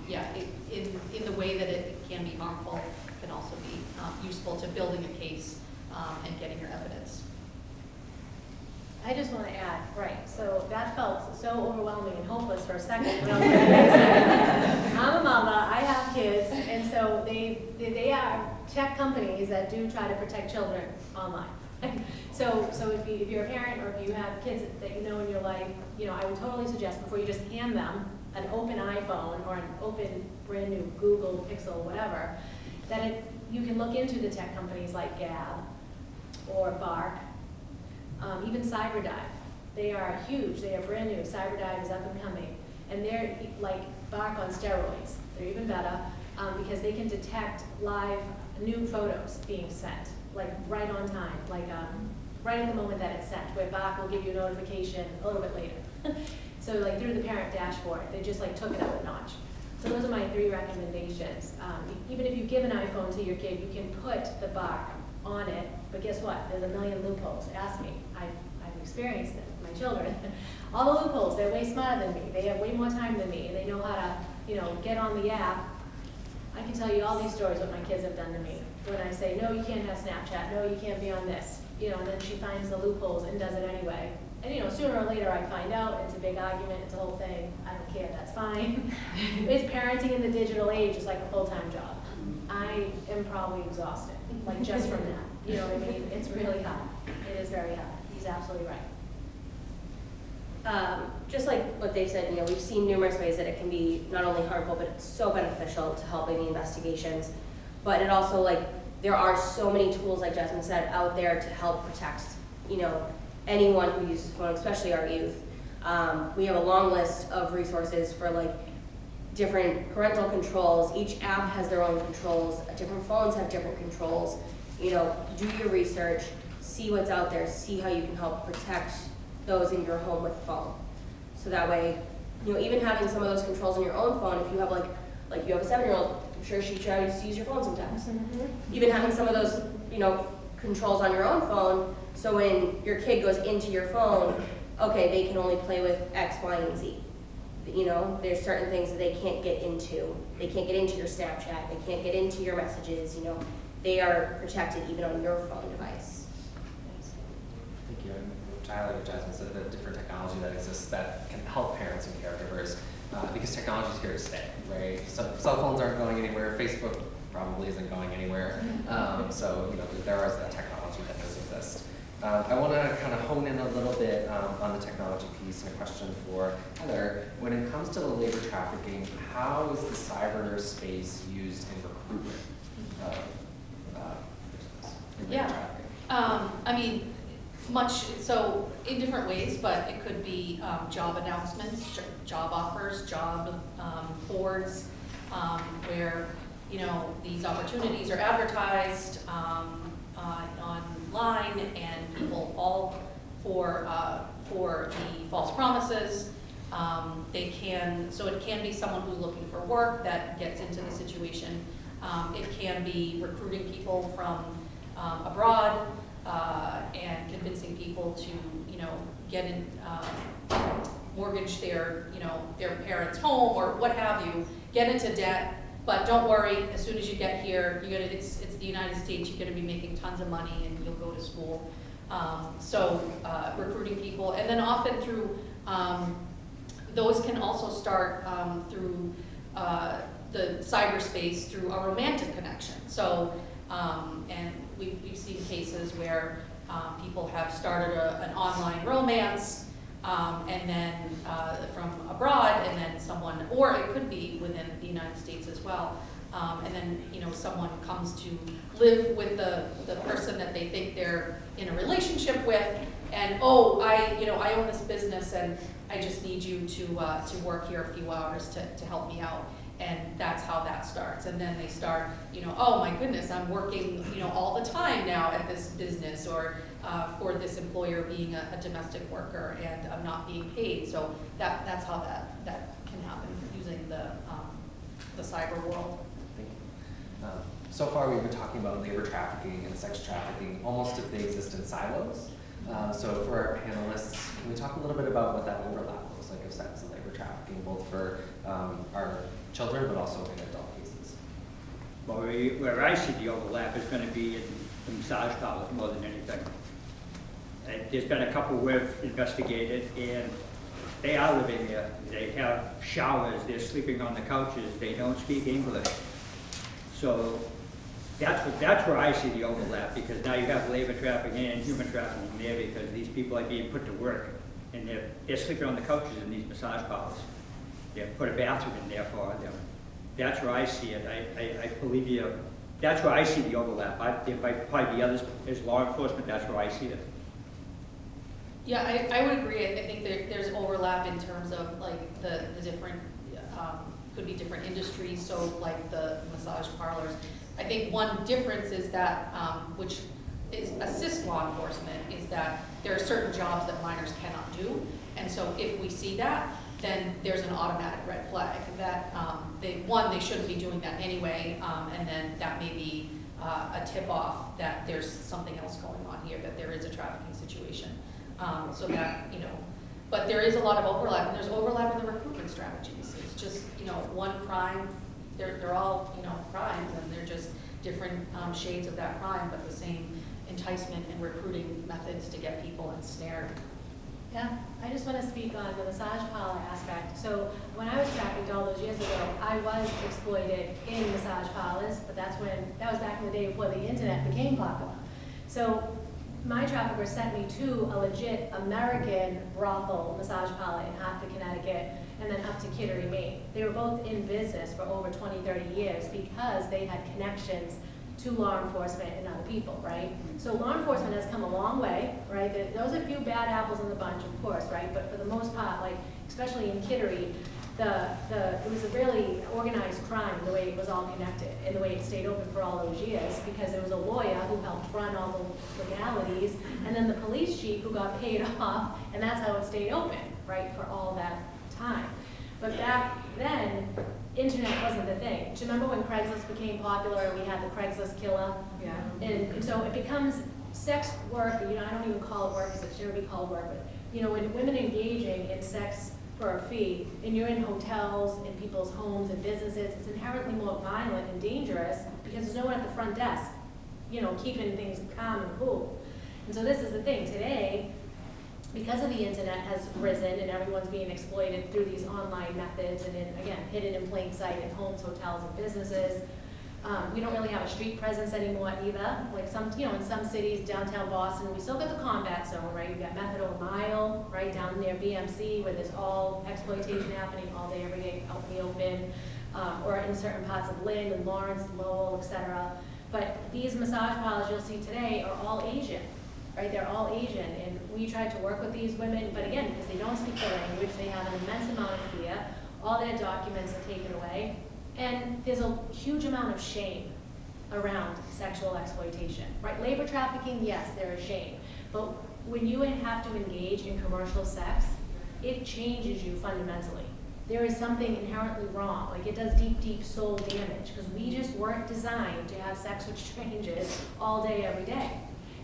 Speaker 4: yeah, in the way that it can be harmful, it can also be useful to building a case and getting your evidence.
Speaker 5: I just want to add, right, so that felt so overwhelming and hopeless for a second. When I was like, I'm a mama, I have kids, and so they are tech companies that do try to protect children online. So if you're a parent or if you have kids that you know in your life, I would totally suggest before you just hand them an open iPhone or an open brand new Google Pixel, whatever, that you can look into the tech companies like Gab or Bark, even CyberDive. They are huge. They are brand new. CyberDive is up and coming, and they're like Bark on steroids. They're even better because they can detect live new photos being sent, like right on time, like right at the moment that it's sent, where Bark will give you a notification a little bit later. So like through the parent dashboard, they just like took it up a notch. So those are my 3 recommendations. Even if you give an iPhone to your kid, you can put the Bark on it, but guess what? There's a million loopholes. Ask me. I've experienced it with my children. All the loopholes, they're way smarter than me. They have way more time than me, and they know how to, get on the app. I can tell you all these stories what my kids have done to me. When I say, no, you can't have Snapchat, no, you can't be on this, and then she finds the loopholes and does it anyway. And sooner or later I find out, it's a big argument, it's a whole thing, I don't care, that's fine. It's parenting in the digital age is like a full-time job. I am probably exhausted, like just from that, you know what I mean? It's really hard, it is very hard, he's absolutely right.
Speaker 6: Just like what they said, we've seen numerous ways that it can be not only harmful, but it's so beneficial to helping the investigations. But it also, there are so many tools, like Jasmine said, out there to help protect, anyone who uses the phone, especially our youth. We have a long list of resources for different parental controls. Each app has their own controls. Different phones have different controls. Do your research, see what's out there, see how you can help protect those in your home with a phone. So that way, even having some of those controls on your own phone, if you have like you have a 7-year-old, I'm sure she tries to use your phone sometimes. Mm-hmm. Even having some of those, controls on your own phone, so when your kid goes into your phone, okay, they can only play with X, Y, and Z. There's certain things that they can't get into. They can't get into your Snapchat. They can't get into your messages. They are protected even on your phone device.
Speaker 2: Thank you. And Tyler and Jasmine said the different technology that exists that can help parents and caregivers because technology is here to stay, right? So cell phones aren't going anywhere. Facebook probably isn't going anywhere. So there is that technology that does exist. I want to kind of hone in a little bit on the technology piece and a question for Heather. When it comes to the labor trafficking, how is the cyberspace used in recruitment of labor trafficking?
Speaker 4: So in different ways, but it could be job announcements, job offers, job boards, where these opportunities are advertised online, and people fall for the false promises. It can be someone who's looking for work that gets into the situation. It can be recruiting people from abroad and convincing people to get in, mortgage their parents' home or what have you, get into debt. But don't worry, as soon as you get here, it's the United States, you're gonna be making tons of money and you'll go to school. Recruiting people, and then often through, those can also start through the cyberspace through a romantic connection. So, and we've seen cases where people have started an online romance, and then from abroad, and then someone, or it could be within the United States as well, and then someone comes to live with the person that they think they're in a relationship with, and I own this business and I just need you to work here a few hours to help me out. And that's how that starts. And then they start, oh my goodness, I'm working, all the time now at this business, or for this employer being a domestic worker, and I'm not being paid. So that's how that can happen using the cyber world.
Speaker 2: Thank you. So far we've been talking about labor trafficking and sex trafficking almost if they exist in silos. So for our panelists, can we talk a little bit about what that overlap looks like of sex and labor trafficking, both for our children, but also in adult cases?
Speaker 3: Well, where I see the overlap is going to be in the massage parlors more than anything. There's been a couple we've investigated, and they are living there. They have showers, they're sleeping on the couches, they don't speak English. So That's where I see the overlap, because now you have labor trafficking and human trafficking there, because these people are being put to work, and they're sleeping on the couches in these massage parlors. They put a bathroom in there for them. That's where I see it. I believe you, that's where I see the overlap. There might probably be others, as law enforcement, that's where I see it.
Speaker 4: Yeah, I would agree. I think there's overlap in terms of like the different, could be different industries, so like the massage parlors. I think one difference is that, which is assist law enforcement, is that there are certain jobs that minors cannot do. And so if we see that, then there's an automatic red flag that they shouldn't be doing that anyway, and then that may be a tip-off that there's something else going on here, that there is a trafficking situation. So that, but there is a lot of overlap, and there's overlap in the recruitment strategies. It's just, one crime, they're all, crimes, and they're just different shades of that crime, but the same enticement and recruiting methods to get people ensnared.
Speaker 5: Yeah, I just want to speak on the massage parlor aspect. So when I was trafficked all those years ago, I was exploited in massage parlors, but that was back in the day before the internet became popular. So my trafficker sent me to a legit American brothel massage parlor in Hartford, Connecticut, and then up to Kittery, Maine. They were both in business for over 20, 30 years because they had connections to law enforcement and other people, right? So law enforcement has come a long way, right? There's a few bad apples in the bunch, of course, right? But for the most part, like, especially in Kittery, it was a really organized crime, the way it was all connected and the way it stayed open for all those years, because there was a lawyer who helped run all the legalities, and then the police chief who got paid off, and that's how it stayed open, right, for all that time. But back then, internet wasn't the thing. Do you remember when Craigslist became popular and we had the Craigslist killer?
Speaker 1: Yeah.
Speaker 5: And so it becomes sex work, I don't even call it work because it shouldn't be called work, but when women engaging in sex for a fee, and you're in hotels, in people's homes and businesses, it's inherently more violent and dangerous because there's no one at the front desk, keeping things calm and cool. And so this is the thing, today, because of the internet has risen and everyone's being exploited through these online methods and again, hidden in plain sight in homes, hotels, and businesses. We don't really have a street presence anymore either. Like in some cities, downtown Boston, we still got the combat zone, right? You've got Methadone Mile, right down near BMC, where there's all exploitation happening all day, every day, out in the open, or in certain parts of Lynn and Lawrence, Lowell, etc. But these massage parlors you'll see today are all Asian, right? They're all Asian, and we tried to work with these women, but again, because they don't speak the language, they have an immense amount of fear. All their documents are taken away. And there's a huge amount of shame around sexual exploitation, right? Labor trafficking, yes, there is shame. But when you have to engage in commercial sex, it changes you fundamentally. There is something inherently wrong. Like it does deep, deep soul damage because we just weren't designed to have sex with strangers all day, every day.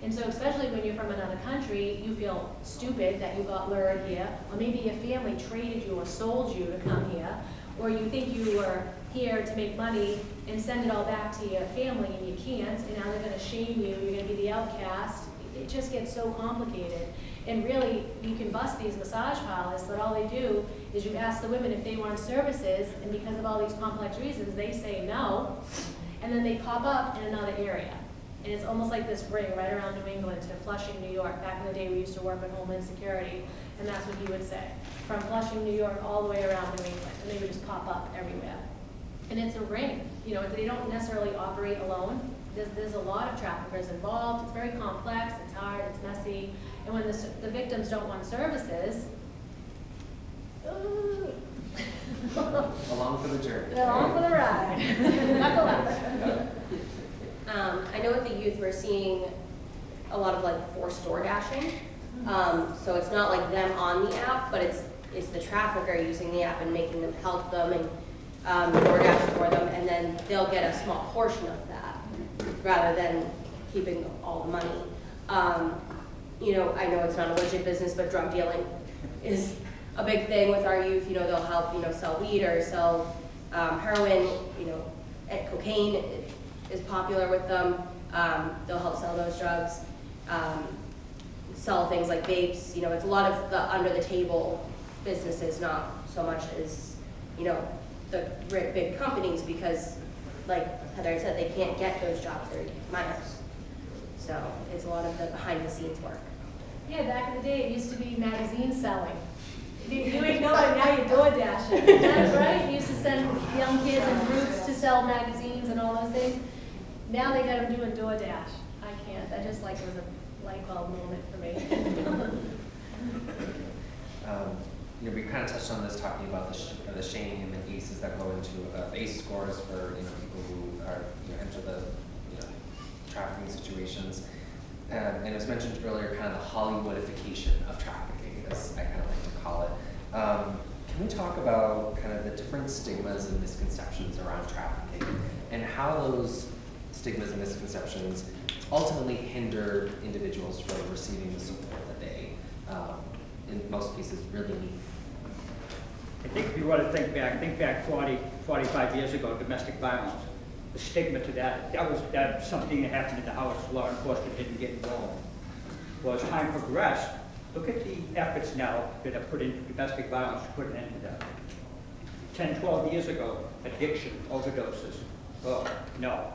Speaker 5: And so especially when you're from another country, you feel stupid that you got lured here, or maybe your family traded you or sold you to come here, or you think you were here to make money and send it all back to your family and you can't, and now they're going to shame you, you're going to be the outcast. It just gets so complicated. And really, you can bust these massage parlors, but all they do is you ask the women if they want services, and because of all these complex reasons, they say no, and then they pop up in another area. And it's almost like this ring right around New England to Flushing, New York. Back in the day, we used to work with Homeland Security, and that's what he would say. From Flushing, New York, all the way around New England, and they would just pop up everywhere. And it's a ring. They don't necessarily operate alone. There's a lot of traffickers involved. It's very complex, it's hard, it's messy. And when the victims don't want services,
Speaker 2: Along for the journey.
Speaker 5: along for the ride. Buckle up.
Speaker 6: I know with the youth we're seeing a lot of forced door dashing. So it's not like them on the app, but it's the trafficker using the app and making them help them and DoorDash for them, and then they'll get a small portion of that rather than keeping all the money. I know it's not a legit business, but drug dealing is a big thing with our youth. They'll help, sell weed or sell heroin, and cocaine is popular with them. They'll help sell those drugs, sell things like vapes. It's a lot of the under the table businesses, not so much as, the big companies, because like Heather had said, they can't get those jobs, they're minors. So it's a lot of the behind the scenes work.
Speaker 5: Yeah, back in the day, it used to be magazine selling. You ain't know it, now you're door dashing. That's right, you used to send young kids in groups to sell magazines and all those things. Now they got them doing DoorDash. I can't, I just like it was a light bulb moment for me.
Speaker 2: We kind of touched on this, talking about the shaming and the ACEs that go into ACE scores for people who are enter the trafficking situations, and it was mentioned earlier, kind of the Hollywoodification of trafficking, as I kind of like to call it. Can we talk about kind of the different stigmas and misconceptions around trafficking, and how those stigmas and misconceptions ultimately hinder individuals from receiving the support that they, in most cases, really need?
Speaker 3: I think if you want to think back 40, 45 years ago, domestic violence, the stigma to that was something that happened in the house, law enforcement didn't get involved. Well, as time progressed, look at the efforts now that are put into domestic violence to put an end to that. 10, 12 years ago, addiction, overdoses, oh, no.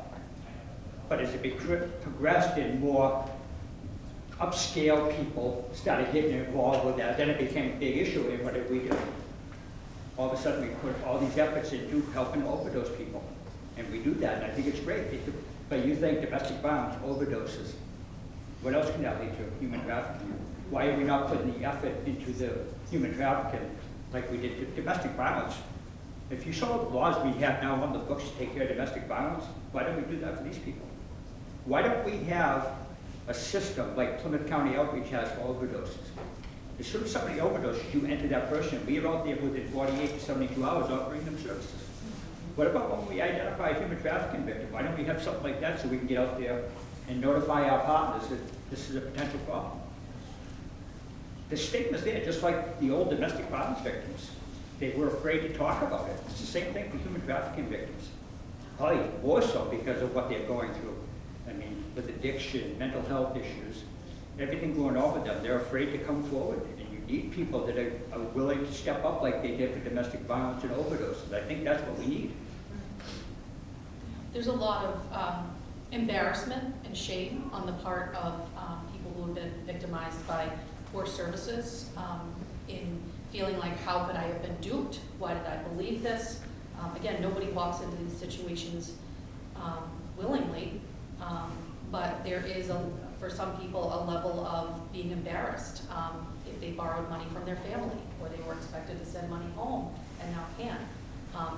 Speaker 3: But as it progressed and more upscale people started getting involved with that, then it became a big issue, and what did we do? All of a sudden, we put all these efforts into helping overdose people. And we do that, and I think it's great. But you think domestic violence, overdoses, what else can that lead to? Human trafficking. Why are we not putting the effort into the human trafficking like we did to domestic violence? If you saw the laws we have now on the books to take care of domestic violence, why don't we do that for these people? Why don't we have a system like Plymouth County Outreach has for overdoses? As soon as somebody overdoses, you enter that person. We are out there within 48 to 72 hours offering them services. What about when we identify a human trafficking victim? Why don't we have something like that so we can get out there and notify our partners that this is a potential problem? The stigma's there, just like the old domestic violence victims. They were afraid to talk about it. It's the same thing for human trafficking victims. Probably more so because of what they're going through. I mean, with addiction, mental health issues, everything going on with them, they're afraid to come forward. And you need people that are willing to step up like they did for domestic violence and overdoses. I think that's what we need.
Speaker 4: There's a lot of embarrassment and shame on the part of people who have been victimized by poor services, in feeling like, how could I have been duped? Why did I believe this? Again, nobody walks into these situations willingly, but there is, for some people, a level of being embarrassed if they borrowed money from their family, or they were expected to send money home and now can't.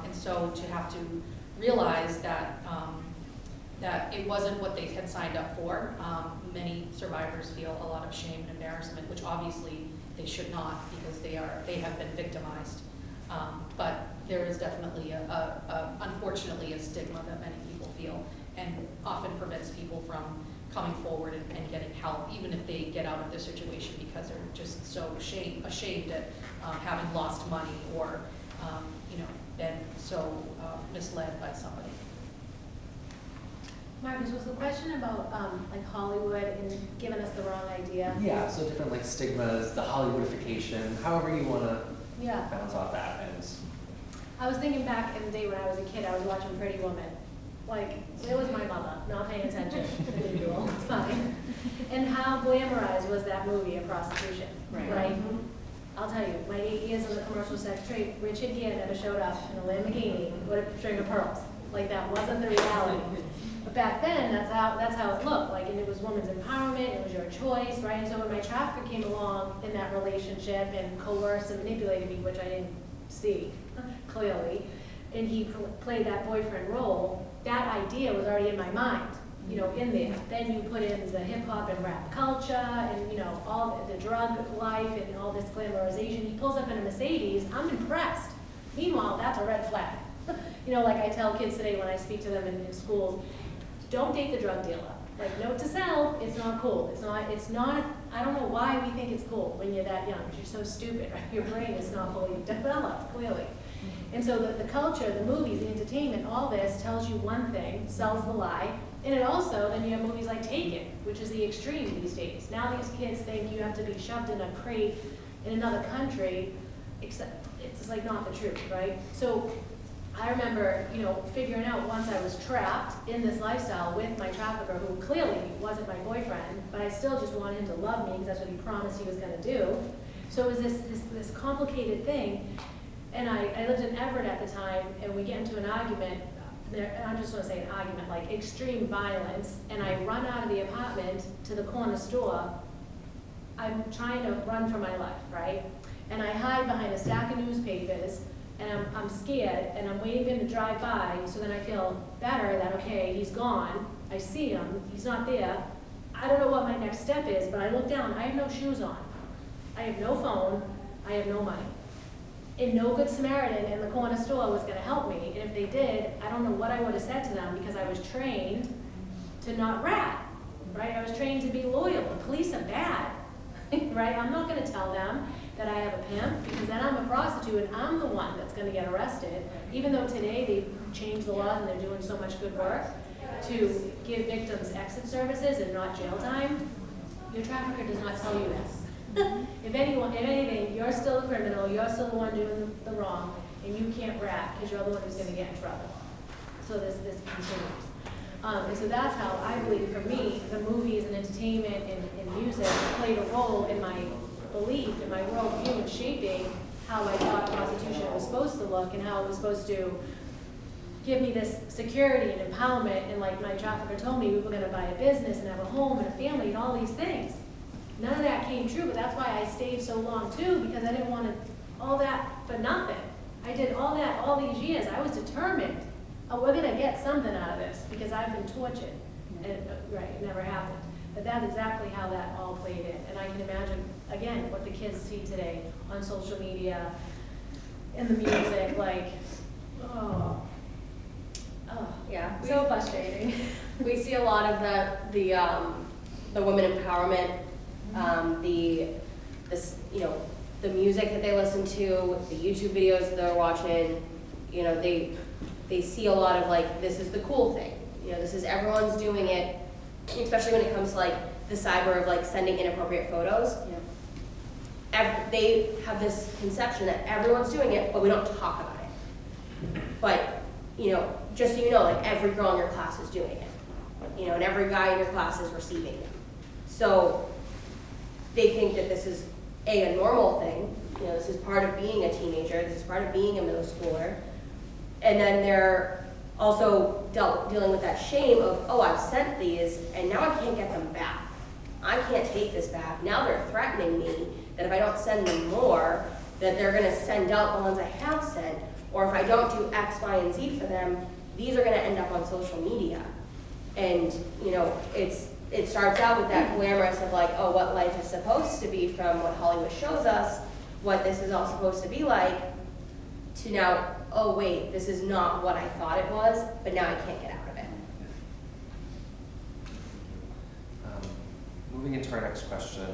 Speaker 4: And so to have to realize that that it wasn't what they had signed up for. Many survivors feel a lot of shame and embarrassment, which obviously they should not, because they have been victimized. But there is definitely unfortunately a stigma that many people feel, and often prevents people from coming forward and getting help, even if they get out of the situation because they're just so ashamed at having lost money, or been so misled by somebody.
Speaker 5: Marcus, was the question about like Hollywood and giving us the wrong idea?
Speaker 2: Yeah, so different like stigmas, the Hollywoodification, however you want to
Speaker 5: Yeah.
Speaker 2: bounce off that. And
Speaker 5: I was thinking back in the day when I was a kid, I was watching Pretty Woman. Like, it was my mother, not paying attention, individual, it's fine. And how glamorized was that movie of prostitution, right? Mm-hmm. I'll tell you, my 8 years in the commercial sex trade, Richard Gere never showed up in a Lamborghini with a string of pearls. Like, that wasn't the reality. But back then, that's how it looked. Like, and it was women's empowerment, it was your choice, right? And so when my trafficker came along in that relationship and coerced and manipulated me, which I didn't see clearly, and he played that boyfriend role, that idea was already in my mind, in there. Then you put in the hip hop and rap culture and, all the drug life and all this glamorization. He pulls up in a Mercedes, I'm impressed. Meanwhile, that's a red flag. Like I tell kids today when I speak to them in schools, don't date the drug dealer. Like, note to self, it's not cool. It's not, I don't know why we think it's cool when you're that young, because you're so stupid. Your brain is not fully developed, clearly. And so the culture, the movies, the entertainment, all this tells you one thing, sells the lie, and it also, then you have movies like Taken, which is the extreme these days. Now these kids think you have to be shoved in a crate in another country, except it's like not the truth, right? So I remember, figuring out once I was trapped in this lifestyle with my trafficker, who clearly wasn't my boyfriend, but I still just wanted him to love me because that's what he promised he was gonna do. So it was this complicated thing. And I lived in Everett at the time, and we get into an argument, and I just wanna say an argument, like extreme violence, and I run out of the apartment to the corner store. I'm trying to run for my life, right? And I hide behind a stack of newspapers, and I'm scared, and I'm waiting for him to drive by, so then I feel better that, okay, he's gone, I see him, he's not there. I don't know what my next step is, but I look down, I have no shoes on. I have no phone, I have no money. And no good Samaritan in the corner store was gonna help me, and if they did, I don't know what I would have said to them, because I was trained to not rat, right? I was trained to be loyal. The police are bad, right? I'm not gonna tell them that I have a pimp, because then I'm a prostitute and I'm the one that's gonna get arrested. Even though today they've changed the laws and they're doing so much good work to give victims exit services and not jail time, your trafficker does not tell you this. If anything, you're still a criminal, you're still the one doing the wrong, and you can't rat because you're the one who's gonna get in trouble. So this continues. And so that's how I believe, for me, the movies and entertainment and music played a role in my belief, in my worldview, in shaping how I thought prostitution was supposed to look and how it was supposed to give me this security and empowerment. And like my trafficker told me, we were gonna buy a business and have a home and a family and all these things. None of that came true, but that's why I stayed so long too, because I didn't want all that for nothing. I did all that all these years. I was determined, oh, we're gonna get something out of this, because I've been tortured. And, right, it never happened. But that's exactly how that all played in. And I can imagine, again, what the kids see today on social media, in the music, like, oh,
Speaker 6: Yeah.
Speaker 5: so frustrating.
Speaker 6: We see a lot of the women empowerment, the music that they listen to, the YouTube videos that they're watching. They see a lot of like, this is the cool thing. This is, everyone's doing it, especially when it comes to like the cyber of like sending inappropriate photos. They have this conception that everyone's doing it, but we don't talk about it. But, just so you know, like every girl in your class is doing it. And every guy in your class is receiving them. So they think that this is a normal thing. This is part of being a teenager. This is part of being a middle schooler. And then they're also dealing with that shame of, oh, I've sent these, and now I can't get them back. I can't take this back. Now they're threatening me that if I don't send them more, that they're gonna send out the ones I have sent, or if I don't do X, Y, and Z for them, these are gonna end up on social media. And, it starts out with that glamorous of like, oh, what life is supposed to be from what Hollywood shows us, what this is all supposed to be like, to now, oh wait, this is not what I thought it was, but now I can't get out of it.
Speaker 2: Moving into our next question,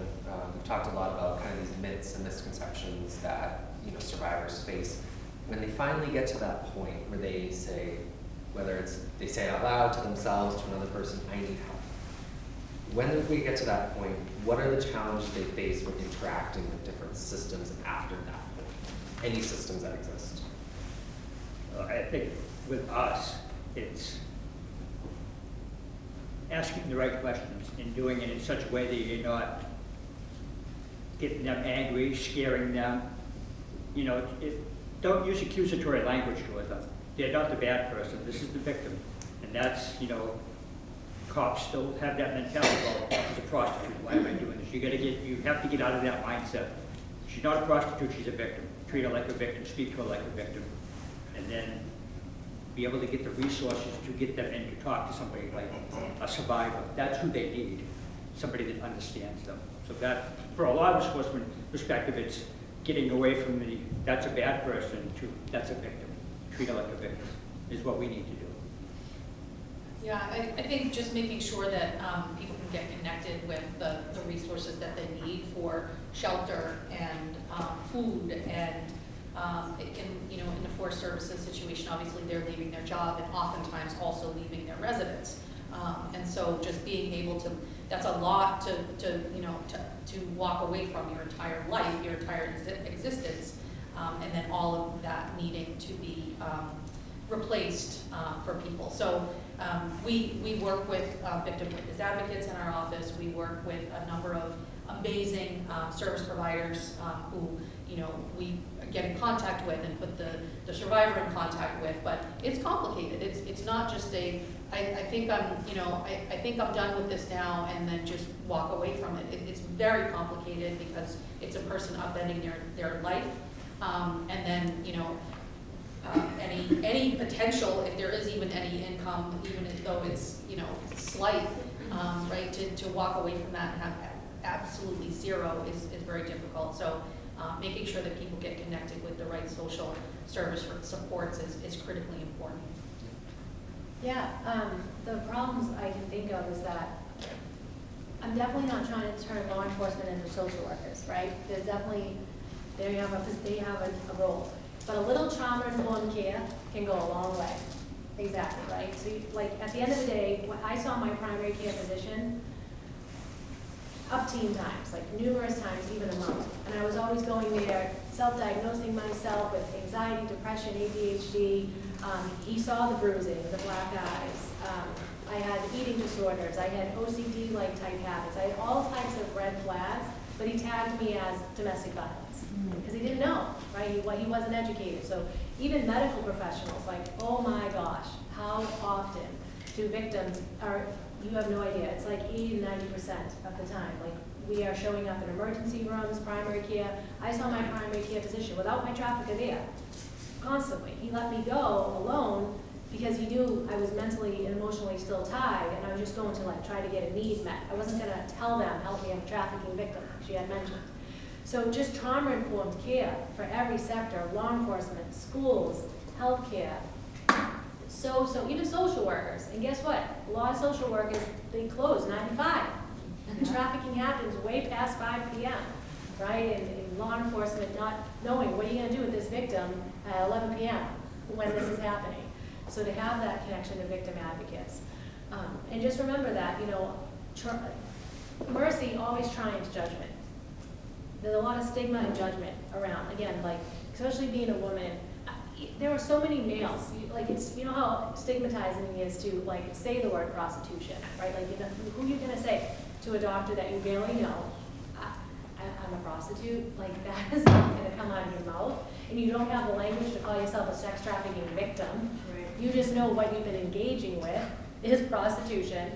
Speaker 2: we've talked a lot about kind of these myths and misconceptions that survivors face when they finally get to that point where they say, whether it's they say it out loud to themselves, to another person, I need help. When we get to that point, what are the challenges they face when interacting with different systems after that point? Any systems that exist?
Speaker 3: I think with us, it's asking the right questions and doing it in such a way that you're not getting them angry, scaring them. Don't use accusatory language toward them. They're not the bad person. This is the victim. And that's, cops still have that mentality, well, she's a prostitute, why am I doing this? You have to get out of that mindset. She's not a prostitute, she's a victim. Treat her like a victim, speak to her like a victim. And then be able to get the resources to get them in to talk to somebody like a survivor. That's who they need, somebody that understands them. So that, for a law enforcement perspective, it's getting away from the, that's a bad person, to that's a victim. Treat her like a victim is what we need to do.
Speaker 4: Yeah, I think just making sure that people can get connected with the resources that they need for shelter and food and in a forced services situation, obviously they're leaving their job and oftentimes also leaving their residence. And so just being able to, that's a lot to walk away from your entire life, your entire existence, and then all of that needing to be replaced for people. So we work with victim witness advocates in our office. We work with a number of amazing service providers who, you know, we get in contact with and put the survivor in contact with. But it's complicated. It's not just I think I think I'm done with this now and then just walk away from it. It's very complicated because it's a person upending their life, and then, you know, any potential, if there is even any income, even though it's, you know, slight, right, to walk away from that and have absolutely zero is very difficult. So making sure that people get connected with the right social service supports is critically important.
Speaker 5: Yeah, the problems I can think of is that I'm definitely not trying to turn law enforcement into social workers, right? There's definitely, they have a role. But a little trauma-informed care can go a long way. Exactly, right? So, like, at the end of the day, when I saw my primary care physician up teen times, like numerous times, even a month. And I was always going there, self-diagnosing myself with anxiety, depression, ADHD. He saw the bruising, the black eyes. I had eating disorders. I had OCD-like type habits. I had all types of red flags, but he tagged me as domestic violence because he didn't know, right? He wasn't educated. So even medical professionals, like, oh my gosh, how often do victims you have no idea. It's like 80 to 90% of the time. Like, we are showing up in emergency rooms, primary care. I saw my primary care physician without my trafficker there, constantly. He let me go alone because he knew I was mentally and emotionally still tied, and I was just going to, like, try to get a need met. I wasn't gonna tell them, help me, I'm a trafficking victim, she had mentioned. So just trauma-informed care for every sector, law enforcement, schools, healthcare, so even social workers. And guess what? A lot of social workers, they close 9 to 5. And trafficking happens way past 5 p.m., right? And law enforcement not knowing what are you going to do with this victim at 11 p.m. when this is happening. So to have that connection to victim advocates. And just remember that, you know, mercy always triumphs judgment. There's a lot of stigma and judgment around. Again, like, especially being a woman, there are so many males, like, it's, you know how stigmatizing it is to, like, say the word prostitution, right? Like, you know, who are you gonna say to a doctor that you barely know, I'm a prostitute? Like, that is not gonna come out of your mouth, and you don't have the language to call yourself a sex trafficking victim. Right. You just know what you've been engaging with is prostitution.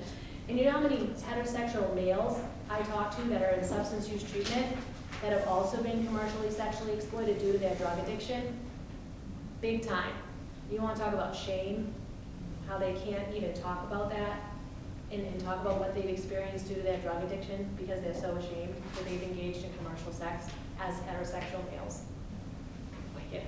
Speaker 5: And you know how many heterosexual males I talk to that are in substance use treatment that have also been commercially sexually exploited due to their drug addiction? Big time. You want to talk about shame, how they can't even talk about that and talk about what they've experienced due to their drug addiction because they're so ashamed that they've engaged in commercial sex as heterosexual males. Wicked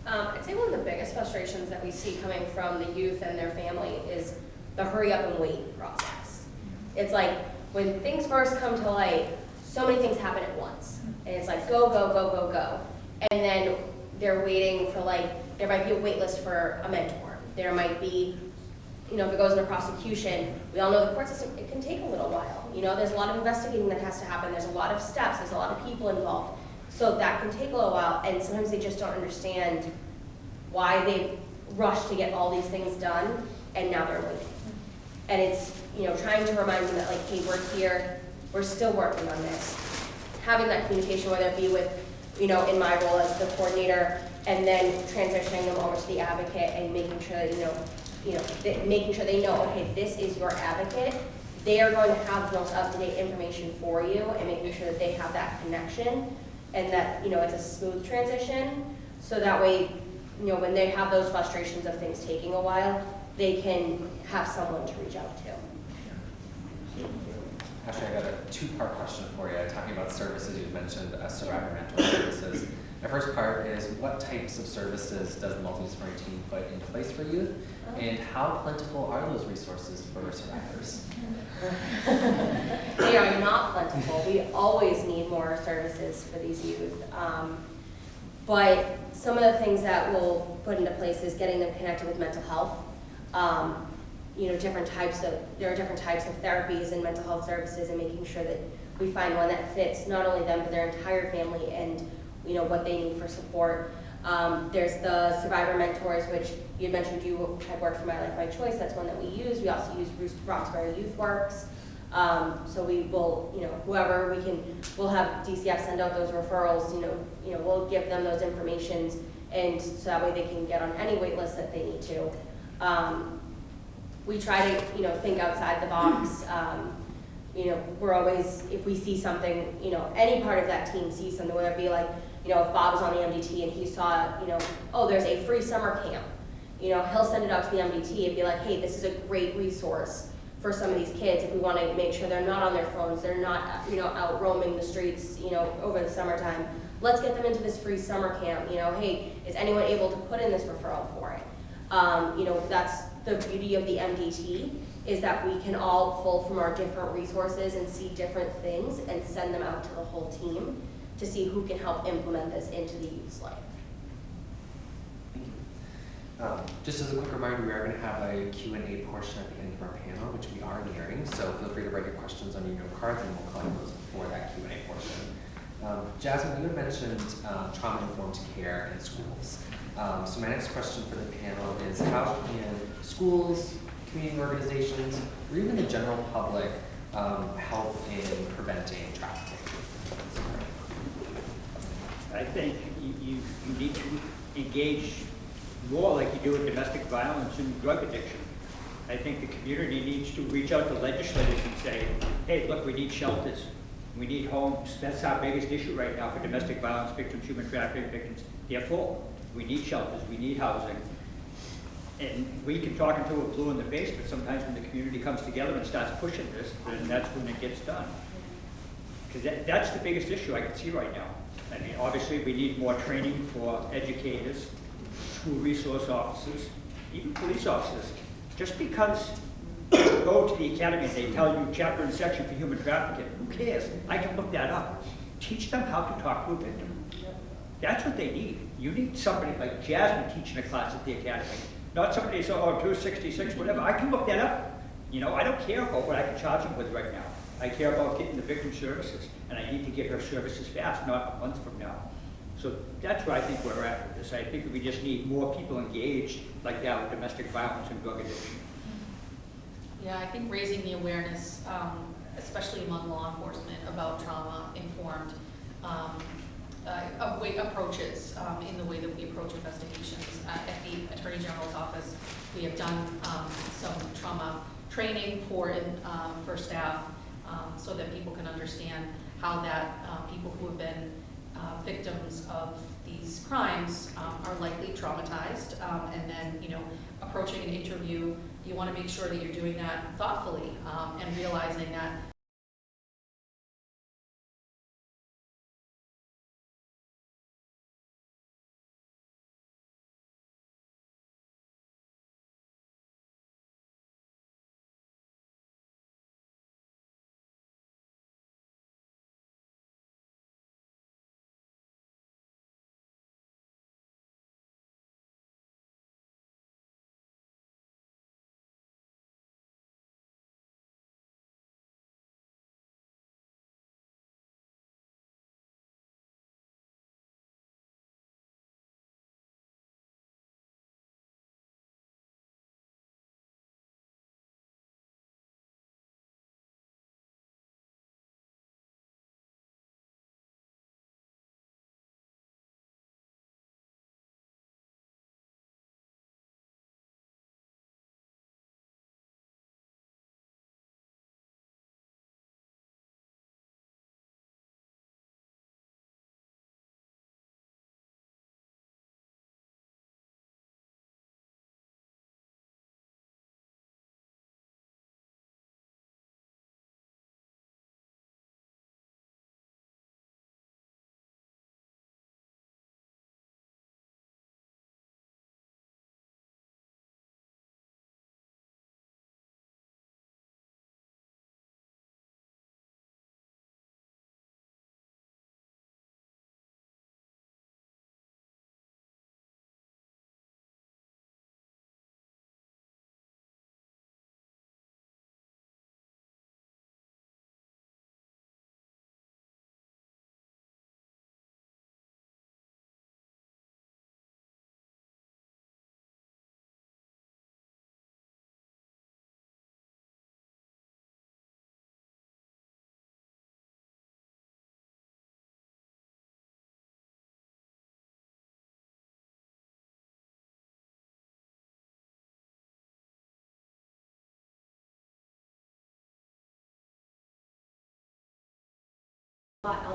Speaker 5: hot.
Speaker 6: I'd say one of the biggest frustrations that we see coming from the youth and their family is the hurry up and wait process. It's like when things first come to light, so many things happen at once. And it's like go, go, go, go, go. And then they're waiting for, like, there might be a wait list for a mentor. There might be, you know, if it goes into prosecution, we all know the court system, it can take a little while. You know, there's a lot of investigating that has to happen. There's a lot of steps. There's a lot of people involved. So that can take a little while, and sometimes they just don't understand why they rush to get all these things done, and now they're waiting. And it's, you know, trying to remind them that, like, hey, we're here, we're still working on this. Having that communication, whether it be with, you know, in my role as the coordinator, and then transitioning them over to the advocate and making sure that, making sure they know, okay, this is your advocate. They are going to have the most up-to-date information for you, and making sure that they have that connection and that, you know, it's a smooth transition. So that way, you know, when they have those frustrations of things taking a while, they can have someone to reach out to.
Speaker 2: Actually, I got a two-part question for you. Talking about services, you mentioned survivor mentor services. My first part is, what types of services does the multidisciplinary team put into place for youth? And how plentiful are those resources for survivors?
Speaker 6: They are not plentiful. We always need more services for these youth. But some of the things that we'll put into place is getting them connected with mental health. You know, there are different types of therapies and mental health services, and making sure that we find one that fits not only them but their entire family and, you know, what they need for support. There's the Survivor Mentors, which you had mentioned you had worked for My Life, My Choice. That's one that we use. We also use Roxbury Youth Works. So we will, whoever we can, we'll have DCF send out those referrals, we'll give them those informations, and so that way they can get on any wait list that they need to. We try to, think outside the box. We're always, if we see something, any part of that team sees something, whether it be like, if Bob was on the MDT and he saw, oh, there's a free summer camp, he'll send it out to the MDT and be like, hey, this is a great resource for some of these kids if we want to make sure they're not on their phones, they're not, out roaming the streets, over the summertime. Let's get them into this free summer camp. Hey, is anyone able to put in this referral for it? That's the beauty of the MDT, is that we can all pull from our different resources and see different things and send them out to the whole team to see who can help implement this into the youth's life.
Speaker 2: Just as a quick reminder, we are going to have a Q&A portion at the end of our panel, which we are nearing, so feel free to write your questions on your note cards and we'll collect those before that Q&A portion. Jasmine, you had mentioned trauma-informed care in schools. So my next question for the panel is, how can schools, community organizations, or even the general public help in preventing trafficking?
Speaker 3: I think you need to engage more like you do with domestic violence and drug addiction. I think the community needs to reach out to legislators and say, hey, look, we need shelters, we need homes. That's our biggest issue right now for domestic violence victims, human trafficking victims. They're full. We need shelters, we need housing. And we can talk until we're blue in the face, but sometimes when the community comes together and starts pushing this, then that's when it gets done. Because that's the biggest issue I can see right now. I mean, obviously we need more training for educators, school resource officers, even police officers. Just because you go to the academy and they tell you chapter and section for human trafficking, who cares? I can look that up. Teach them how to talk to a victim. That's what they need. You need somebody like Jasmine teaching a class at the academy. Not somebody who says, oh, 266, whatever. I can look that up. I don't care about what I can charge them with right now. I care about getting the victim services, and I need to get her services fast, not a month from now. So that's where I think we're at with this. I think we just need more people engaged like that with domestic violence and drug addiction.
Speaker 4: Yeah, I think raising the awareness, especially among law enforcement, about trauma-informed approaches in the way that we approach investigations. At the Attorney General's office, we have done some trauma training for staff so that people can understand how that people who have been victims of these crimes are likely traumatized, and then approaching an interview, you want to make sure that you're doing that thoughtfully and realizing that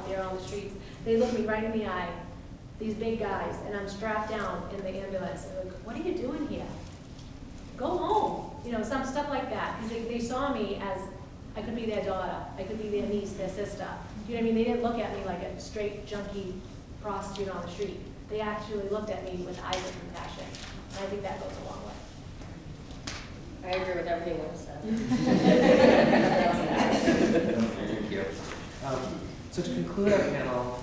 Speaker 5: out there on the streets. They look me right in the eye, these big guys, and I'm strapped down in the ambulance. They're like, what are you doing here? Go home. You know, some stuff like that. Because they saw me as, I could be their daughter, I could be their niece, their sister. You know what I mean? They didn't look at me like a straight junkie prostitute on the street. They actually looked at me with eyes of compassion. And I think that goes a long way.
Speaker 6: I agree with everything you said.
Speaker 2: Thank you. So to conclude our panel,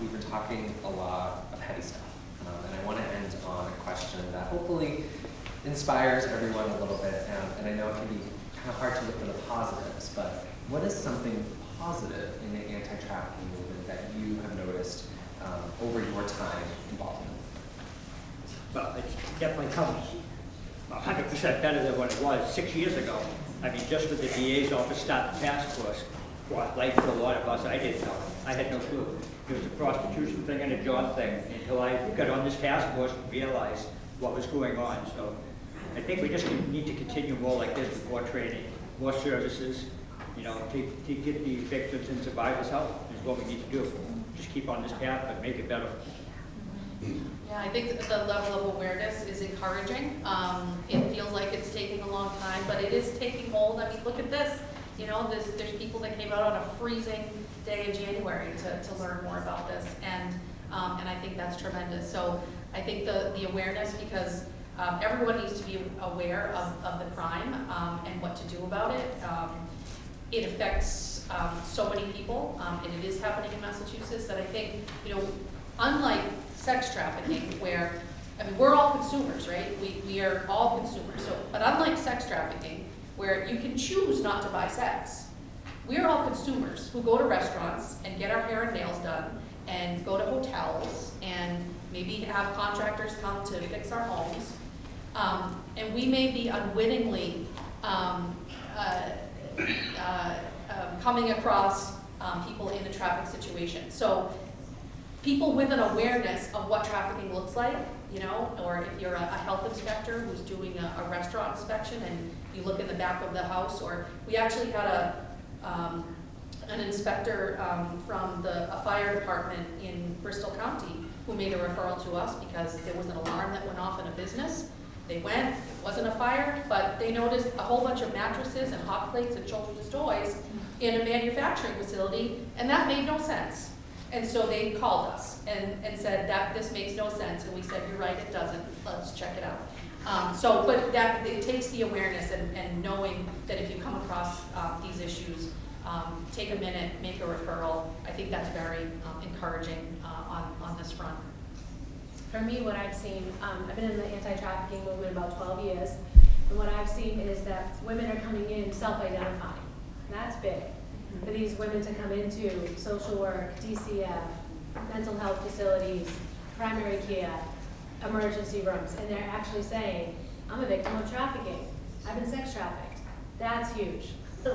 Speaker 2: we've been talking a lot of heavy stuff. And I want to end on a question that hopefully inspires everyone a little bit. And I know it can be kind of hard to look for the positives, but what is something positive in the anti-trafficking movement that you have noticed over your time involved in it?
Speaker 3: Well, it's definitely come 100% better than what it was 6 years ago. I mean, just with the DA's office starting the task force, like for a lot of us, I didn't know. I had no clue. It was a prostitution thing and a job thing until I got on this task force and realized what was going on. So I think we just need to continue more like this with more training, more services, you know, to get the victims and survivors help is what we need to do. Just keep on this path, but make it better.
Speaker 4: Yeah, I think that the level of awareness is encouraging. It feels like it's taking a long time, but it is taking hold. I mean, look at this. You know, there's people that came out on a freezing day in January to learn more about this, and I think that's tremendous. So I think the awareness, because everyone needs to be aware of the crime and what to do about it. It affects so many people, and it is happening in Massachusetts that I think, you know, unlike sex trafficking, where, I mean, we're all consumers, right? We are all consumers. So, but unlike sex trafficking, where you can choose not to buy sex, we are all consumers who go to restaurants and get our hair and nails done, and go to hotels, and maybe have contractors come to fix our homes. And we may be unwittingly coming across people in a traffic situation. So people with an awareness of what trafficking looks like, you know, or if you're a health inspector who's doing a restaurant inspection and you look in the back of the house, or we actually had an inspector from a fire department in Bristol County who made a referral to us because there was an alarm that went off in a business. They went, it wasn't a fire, but they noticed a whole bunch of mattresses and hot plates and children's toys in a manufacturing facility, and that made no sense. And so they called us and said that this makes no sense, and we said, you're right, it doesn't, let's check it out. But that it takes the awareness and knowing that if you come across these issues, take a minute, make a referral. I think that's very encouraging on this front.
Speaker 5: For me, what I've seen, I've been in the anti-trafficking movement about 12 years, and what I've seen is that women are coming in self-identifying. That's big. For these women to come into social work, DCF, mental health facilities, primary care, emergency rooms, and they're actually saying, I'm a victim of trafficking. I've been sex trafficked. That's huge.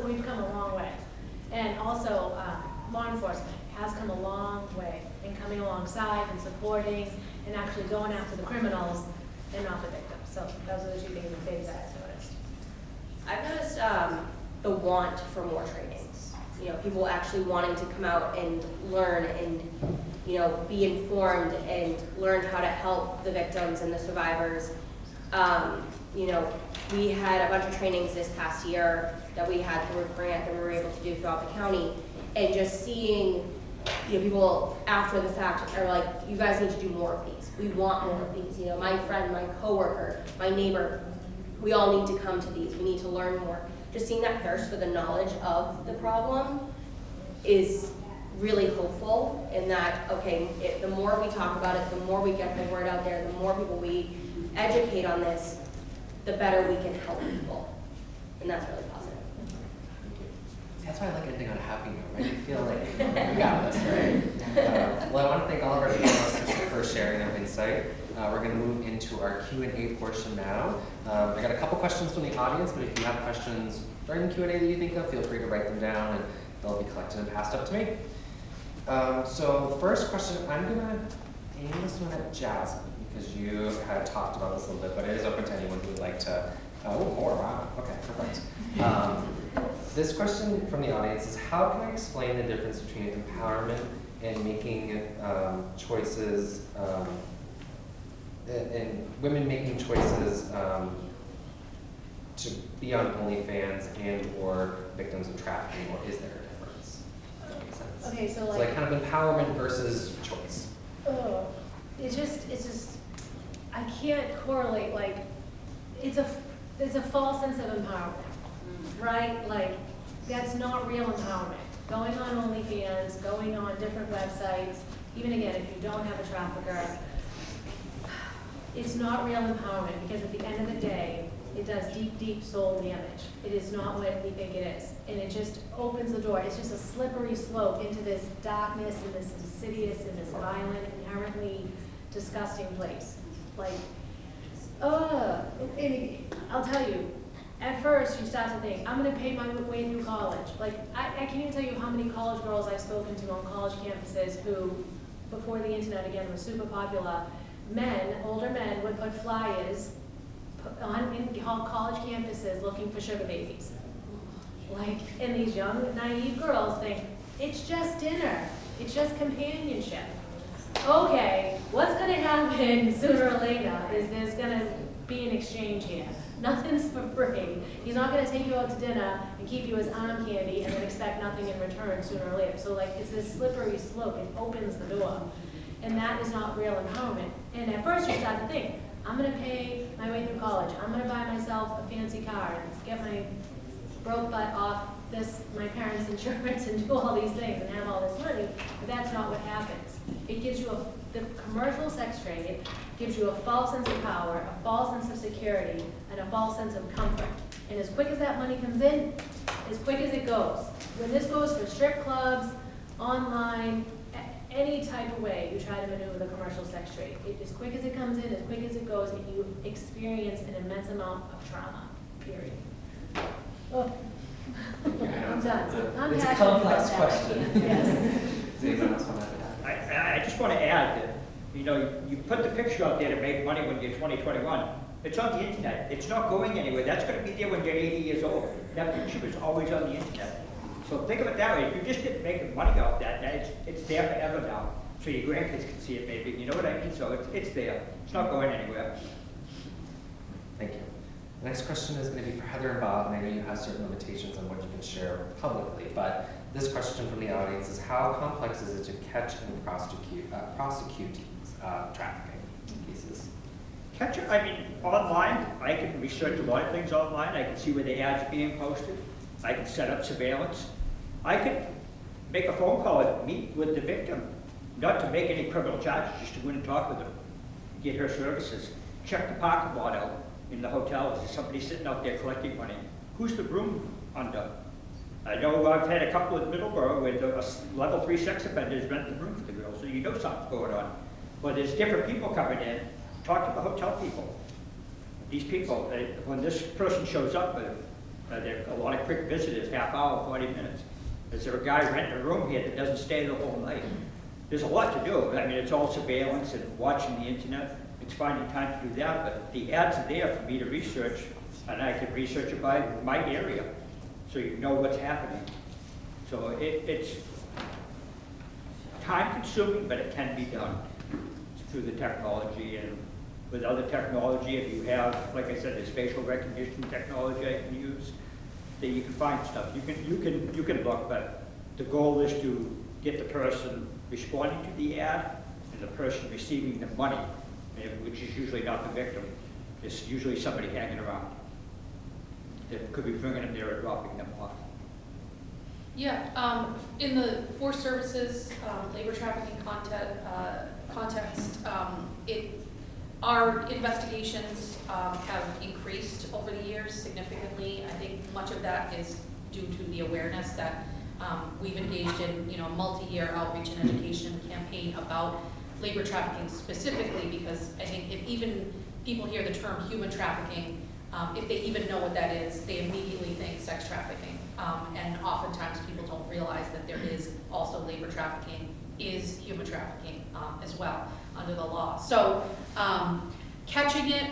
Speaker 5: We've come a long way. And also, law enforcement has come a long way in coming alongside and supporting and actually going after the criminals and not the victims. So those are the two things that I've noticed.
Speaker 6: I've noticed the want for more trainings. You know, people actually wanting to come out and learn and, you know, be informed and learn how to help the victims and the survivors. You know, we had a bunch of trainings this past year that we had through a grant that we were able to do throughout the county, and just seeing, you know, people after the fact are like, you guys need to do more of these. We want more of these. You know, my friend, my coworker, my neighbor, we all need to come to these. We need to learn more. Just seeing that thirst for the knowledge of the problem is really hopeful in that, okay, the more we talk about it, the more we get the word out there, the more people we educate on this, the better we can help people. And that's really positive.
Speaker 2: That's why I like ending on a happy note, right? You feel like we got this, right? Well, I want to thank all of our panelists for sharing their insight. We're going to move into our Q&A portion now. I got a couple questions from the audience, but if you have questions during the Q&A that you think of, feel free to write them down, and they'll be collected and passed up to me. So first question, I'm going to aim this one at Jasmine, because you had talked about this a little bit, but it is open to anyone who would like to. Oh, more, wow. Okay, perfect. This question from the audience is, how can I explain the difference between empowerment and making choices, and women making choices to be on OnlyFans and or victims of trafficking, or is there a difference? Does that make sense?
Speaker 5: Okay, so
Speaker 2: So
Speaker 5: like.
Speaker 2: like kind of empowerment versus choice.
Speaker 5: Oh, it's just, I can't correlate, like, it's a false sense of empowerment, right? Like, that's not real empowerment. Going on OnlyFans, going on different websites, even again, if you don't have a trafficker, it's not real empowerment, because at the end of the day, it does deep, deep soul damage. It is not what we think it is. And it just opens the door. It's just a slippery slope into this darkness and this insidious and this violent, inherently disgusting place. Like, and I'll tell you, at first you start to think, I'm gonna pay my way through college. Like, I can't even tell you how many college girls I've spoken to on college campuses who, before the internet again was super popular, older men would put flyers in college campuses looking for sugar babies. Like, and these young, naive girls think, it's just dinner, it's just companionship. Okay, what's gonna happen sooner or later is there's gonna be an exchange here. Nothing's for free. He's not gonna take you out to dinner and keep you as arm candy and then expect nothing in return sooner or later. So like, it's this slippery slope, it opens the door. And that is not real empowerment. And at first you start to think, I'm gonna pay my way through college. I'm gonna buy myself a fancy car and get my broke butt off my parents' insurance and do all these things and have all this money, but that's not what happens. It gives you the commercial sex trade gives you a false sense of power, a false sense of security, and a false sense of comfort. And as quick as that money comes in, as quick as it goes. When this goes for strip clubs, online, any type of way you try to maneuver the commercial sex trade, as quick as it comes in, as quick as it goes, and you experience an immense amount of trauma, period. Oh. I'm done.
Speaker 2: It's a
Speaker 5: passionate
Speaker 2: complex
Speaker 5: about that.
Speaker 2: question.
Speaker 5: Yes.
Speaker 2: Does anyone else want to add?
Speaker 3: I just want to add that, you put the picture out there to make money when you're 2021. It's on the internet. It's not going anywhere. That's going to be there when you're 80 years old. That picture is always on the internet. So think of it that way. If you just didn't make money off that, it's there forever now. So your grandkids can see it maybe. You know what I mean? So it's there. It's not going anywhere.
Speaker 2: Thank you. The next question is going to be for Heather and Bob, and I know you have certain limitations on what you can share publicly, but this question from the audience is, how complex is it to catch and prosecute trafficking cases?
Speaker 3: Online, I can research a lot of things online. I can see where the ads are being posted. I can set up surveillance. I could make a phone call and meet with the victim, not to make any criminal charges, just to go in and talk with her, get her services. Check the parking lot out in the hotel. Is there somebody sitting out there collecting money? Who's the room under? I know I've had a couple at Middleborough where the level 3 sex offenders rent the room for the girls, so you know something's going on. But there's different people coming in. Talk to the hotel people. These people, when this person shows up, there are a lot of quick visitors, half hour, 40 minutes. Is there a guy renting a room here that doesn't stay the whole night? There's a lot to do. It's all surveillance and watching the internet. It's finding time to do that, but the ads are there for me to research, and I can research it by my area, so you know what's happening. So it's time-consuming, but it can be done through the technology. And with other technology, if you have, like I said, there's facial recognition technology I can use, that you can find stuff. You can look, but the goal is to get the person responding to the ad and the person receiving the money, which is usually not the victim. It's usually somebody hanging around that could be bringing them there or dropping them off.
Speaker 4: Yeah, in the forced services, labor trafficking context, our investigations have increased over the years significantly. I think much of that is due to the awareness that we've engaged in, a multi-year outreach and education campaign about labor trafficking specifically, because I think if even people hear the term human trafficking, if they even know what that is, they immediately think sex trafficking. And oftentimes people don't realize that there is also labor trafficking is human trafficking as well under the law. So catching it,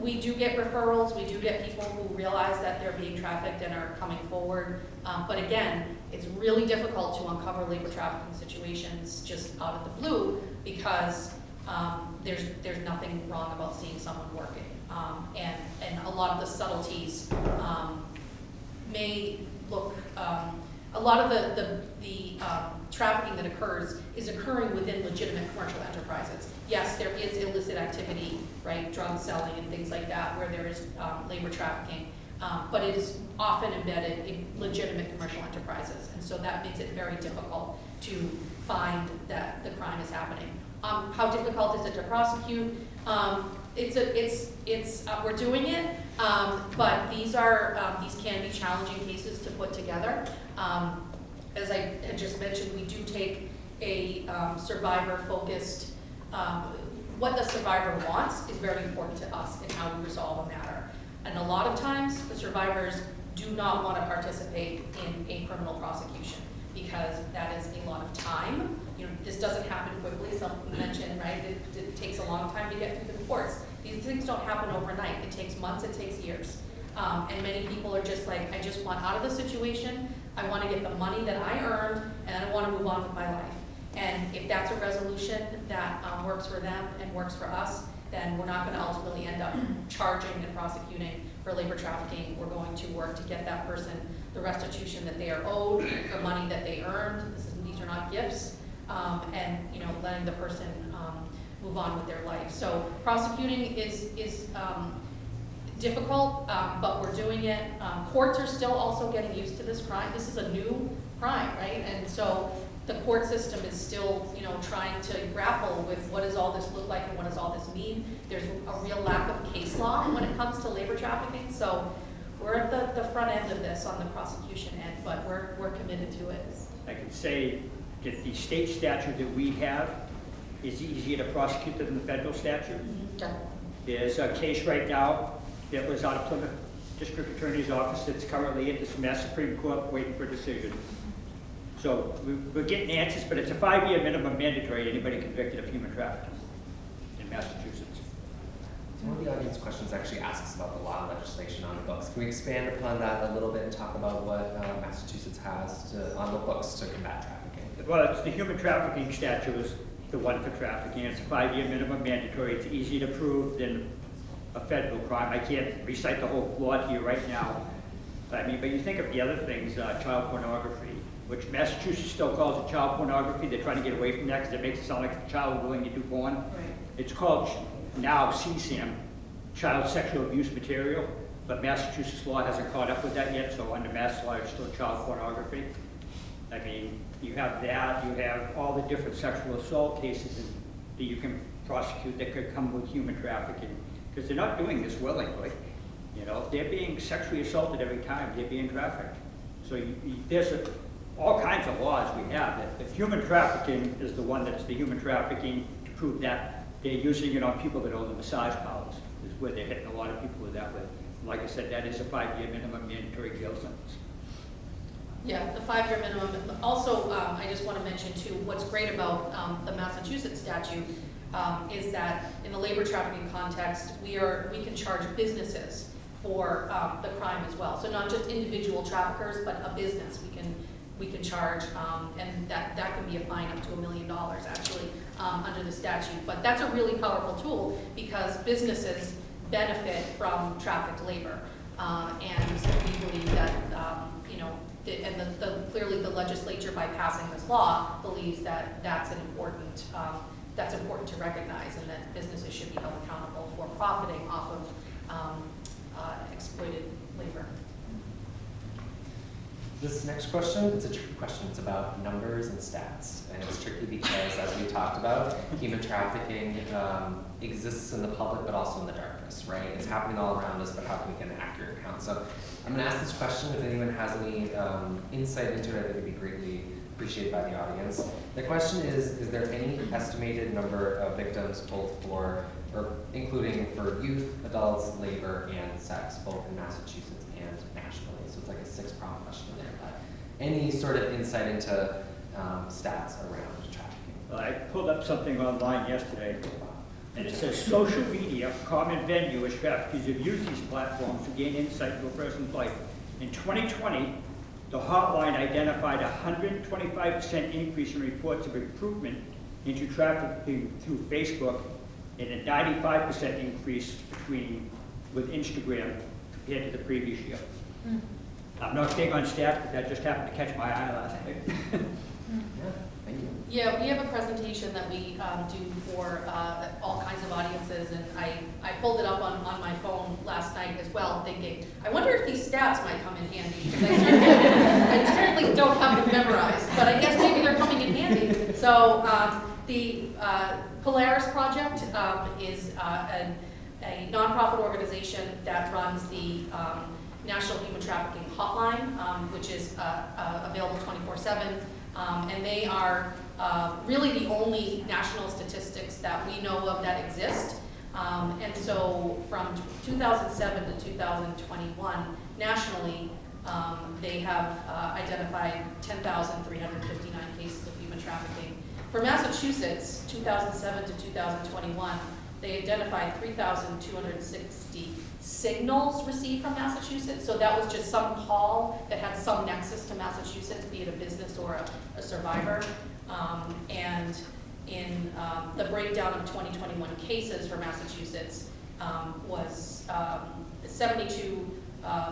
Speaker 4: We do get referrals, we do get people who realize that they're being trafficked and are coming forward. But again, it's really difficult to uncover labor trafficking situations just out of the blue because there's nothing wrong about seeing someone working. And a lot of the subtleties may look, a lot of the trafficking that occurs is occurring within legitimate commercial enterprises. Yes, there is illicit activity, right, drug selling and things like that, where there is labor trafficking, but it is often embedded in legitimate commercial enterprises, and so that makes it very difficult to find that the crime is happening. How difficult is it to prosecute? We're doing it, but these can be challenging cases to put together. As I had just mentioned, we do take a survivor-focused, what the survivor wants is very important to us in how we resolve a matter. And a lot of times, the survivors do not want to participate in a criminal prosecution because that is a lot of time. You know, this doesn't happen quickly. Someone mentioned, right, it takes a long time to get through the courts. These things don't happen overnight. It takes months, it takes years. And many people are just like, I just want out of the situation. I want to get the money that I earned, and I want to move on with my life. And if that's a resolution that works for them and works for us, then we're not going to ultimately end up charging and prosecuting for labor trafficking. We're going to work to get that person the restitution that they are owed, the money that they earned. These are not gifts, and letting the person move on with their life. So prosecuting is difficult, but we're doing it. Courts are still also getting used to this crime. This is a new crime, right? And so the court system is still, trying to grapple with what does all this look like and what does all this mean. There's a real lack of case law when it comes to labor trafficking. So we're at the front end of this on the prosecution end, but we're committed to it.
Speaker 3: I can say that the state statute that we have is easier to prosecute than the federal statute.
Speaker 4: Definitely.
Speaker 3: There's a case right now that was out of Plymouth District Attorney's Office that's currently at the Mass Supreme Court waiting for a decision. So we're getting answers, but it's a 5-year minimum mandatory anybody convicted of human trafficking in Massachusetts.
Speaker 2: So one of the audience questions actually asks about the law and legislation on the books. Can we expand upon that a little bit and talk about what Massachusetts has on the books to combat trafficking?
Speaker 3: Well, it's the human trafficking statute is the one for trafficking. It's a 5-year minimum mandatory. It's easier to prove than a federal crime. I can't recite the whole law to you right now. But you think of the other things, child pornography, which Massachusetts still calls it child pornography. They're trying to get away from that because it makes it sound like the child is willing to do porn.
Speaker 1: Right.
Speaker 3: It's called now CSAM, child sexual abuse material, but Massachusetts law hasn't caught up with that yet, so under Mass law it's still child pornography. You have that, you have all the different sexual assault cases that you can prosecute that could come with human trafficking, because they're not doing this willingly. They're being sexually assaulted every time they're being trafficked. So there's all kinds of laws we have. That human trafficking is the one that's the human trafficking to prove that they're using it on people that own the massage parlors, is where they're hitting a lot of people with that. With, like I said, that is a 5-year minimum mandatory jail sentence.
Speaker 4: Yeah, the 5-year minimum. Also, I just want to mention too, what's great about the Massachusetts statute is that in the labor trafficking context, we can charge businesses for the crime as well. So not just individual traffickers, but a business we can charge, and that can be a fine up to $1 million actually under the statute. But that's a really powerful tool because businesses benefit from trafficked labor, and we believe that clearly the legislature, by passing this law, believes that that's important to recognize, and that businesses should be held accountable for profiting off of exploited labor.
Speaker 2: This next question, it's a tricky question. It's about numbers and stats. And it's tricky because, as we talked about, human trafficking exists in the public but also in the darkness, right? It's happening all around us, but how can we get an accurate count? So I'm going to ask this question. If anyone has any insight into it, I think it would be greatly appreciated by the audience. The question is there any estimated number of victims, both for, or including for youth, adults, labor, and sex, both in Massachusetts and nationally? So it's like a 6-pronged question there. But any sort of insight into stats around trafficking?
Speaker 3: I pulled up something online yesterday. And it says, social media, common venue as traffickers have used these platforms to gain insight into a person's life. In 2020, the hotline identified a 125% increase in reports of improvement into trafficking through Facebook and a 95% increase with Instagram compared to the previous year. I'm not big on stats, but that just happened to catch my eye last night.
Speaker 2: Yeah, thank you.
Speaker 4: Yeah, we have a presentation that we do for all kinds of audiences, and I pulled it up on my phone last night as well, thinking, I wonder if these stats might come in handy, because I certainly don't have them memorized, but I guess maybe they're coming in handy. So the Polaris Project is a nonprofit organization that runs the National Human Trafficking Hotline, which is available 24/7. And they are really the only national statistics that we know of that exist. And so from 2007 to 2021, nationally, they have identified 10,359 cases of human trafficking. For Massachusetts, 2007 to 2021, they identified 3,260 signals received from Massachusetts. So that was just some call that had some nexus to Massachusetts, be it a business or a survivor. And in the breakdown of 2021 cases for Massachusetts was 72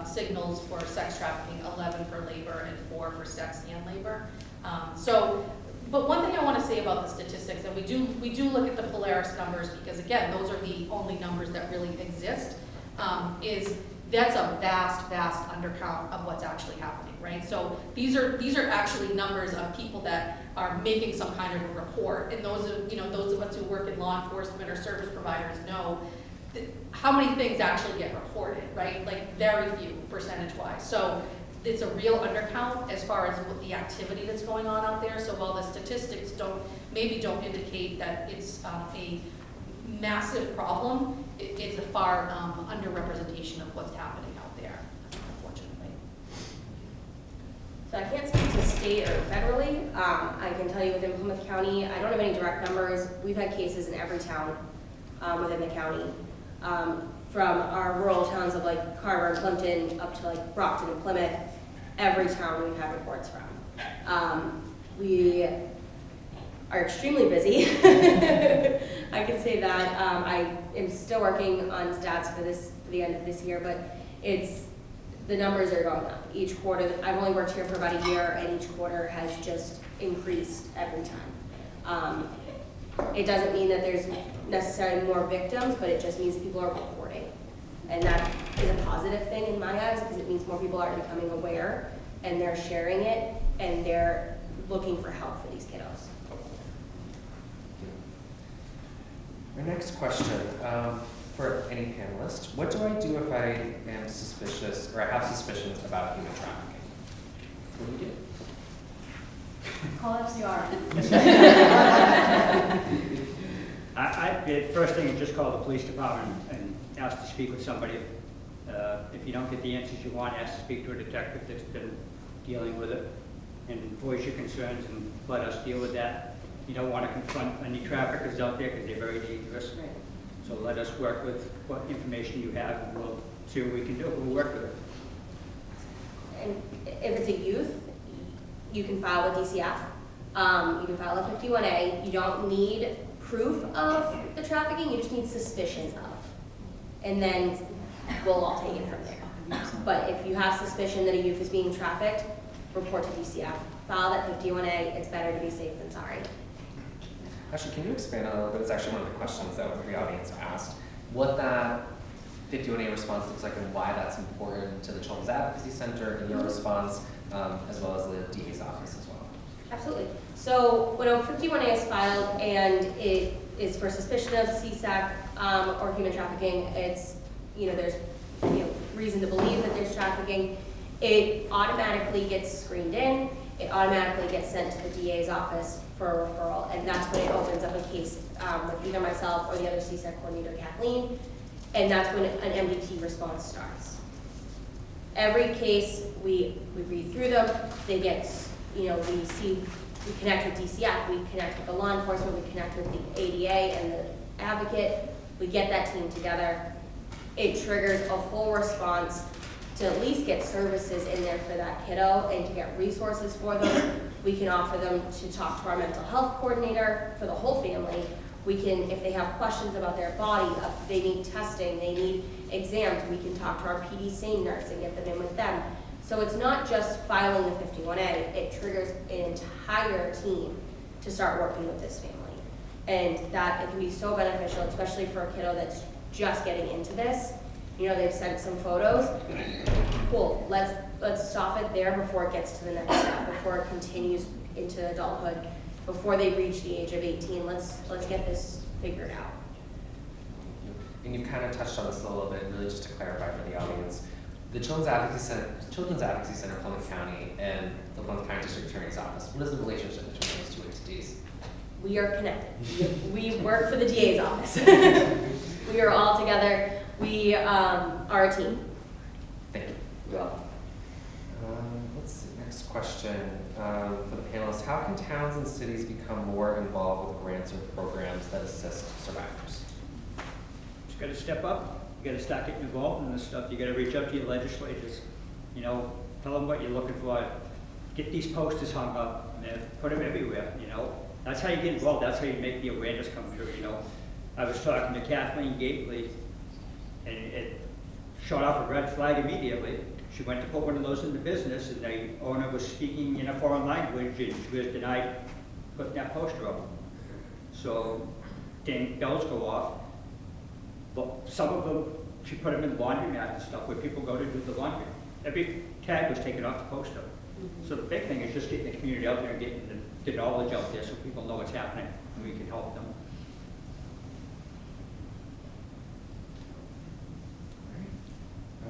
Speaker 4: signals for sex trafficking, 11 for labor, and 4 for sex and labor. But one thing I want to say about the statistics, and we do look at the Polaris numbers because, again, those are the only numbers that really exist, is that's a vast undercount of what's actually happening, right? So these are actually numbers of people that are making some kind of a report, and those of us who work in law enforcement or service providers know how many things actually get reported, right? Like very few percentage-wise. So it's a real undercount as far as what the activity that's going on out there. So while the statistics don't indicate that it's a massive problem, it's a far underrepresentation of what's happening out there, unfortunately.
Speaker 6: So I can't speak to state or federally. I can tell you within Plymouth County, I don't have any direct numbers. We've had cases in every town within the county. From our rural towns of like Carver and Plimpton up to like Brockton and Plymouth, every town we've had reports from. We are extremely busy. I can say that. I am still working on stats for the end of this year, but the numbers are going up each quarter. I've only worked here for about a year, and each quarter has just increased every time. It doesn't mean that there's necessarily more victims, but it just means people are reporting. And that is a positive thing in my eyes, because it means more people are becoming aware, and they're sharing it, and they're looking for help for these kiddos.
Speaker 2: My next question, for any panelist, what do I do if I am suspicious, or I have suspicions about human trafficking? What do you do?
Speaker 5: Call FCR.
Speaker 3: The first thing is just call the police department and ask to speak with somebody. If you don't get the answers you want, ask to speak to a detective that's been dealing with it, and voice your concerns and let us deal with that. You don't want to confront any traffickers out there because they're very dangerous.
Speaker 6: Right.
Speaker 3: So let us work with what information you have, and we'll see what we can do. We'll work with it.
Speaker 6: And if it's a youth, you can file with DCF. You can file a 51A. You don't need proof of the trafficking, you just need suspicion of. And then we'll all take it from there. But if you have suspicion that a youth is being trafficked, report to DCF. File that 51A. It's better to be safe than sorry.
Speaker 2: Actually, can you expand on that a little bit? It's actually one of the questions that the audience asked. What that 51A response looks like and why that's important to the Children's Advocacy Center and your response, as well as the DA's office as well.
Speaker 6: Absolutely. So when a 51A is filed and it is for suspicion of CSAC or human trafficking, it's, there's reason to believe that there's trafficking, it automatically gets screened in, it automatically gets sent to the DA's office for a referral, and that's when it opens up a case with either myself or the other CSAC coordinator, Kathleen, and that's when an MDT response starts. Every case, we read through them, they get, we connect with DCF, we connect with the law enforcement, we connect with the ADA and the advocate, we get that team together, it triggers a whole response to at least get services in there for that kiddo and to get resources for them. We can offer them to talk to our mental health coordinator for the whole family. We can, if they have questions about their body, if they need testing, they need exams, we can talk to our PD SANE nurse and get them in with them. So it's not just filing the 51A, it triggers an entire team to start working with this family. And that it can be so beneficial, especially for a kiddo that's just getting into this. You know, they've sent some photos. Cool, let's stop it there before it gets to the next step, before it continues into adulthood, before they reach the age of 18. Let's get this figured out.
Speaker 2: And you kind of touched on this a little bit, really just to clarify for the audience. The Children's Advocacy Center, Plymouth County, and the Plymouth County District Attorney's Office, what is the relationship between those two entities?
Speaker 6: We are connected. We work for the DA's office. We are all together. We are a team.
Speaker 2: Thank you.
Speaker 6: You're welcome.
Speaker 2: Let's see, next question for the panelists. How can towns and cities become more involved with grants or programs that assist survivors?
Speaker 3: Just gotta step up. You gotta start getting involved in this stuff. You gotta reach out to your legislators. You know, tell them what you're looking for. Get these posters hung up and put them everywhere, you know. That's how you get involved. That's how you make the awareness come through, you know. I was talking to Kathleen Gately, and it shot off a red flag immediately. She went to put one of those in the business, and the owner was speaking in a foreign language, and she was denied putting that poster up. So, dang, bells go off. But some of them, she put them in the laundromat and stuff, where people go to do the laundry. Every tag was taken off the poster. So the big thing is just getting the community out there and getting the knowledge out there so people know what's happening, and we can help them.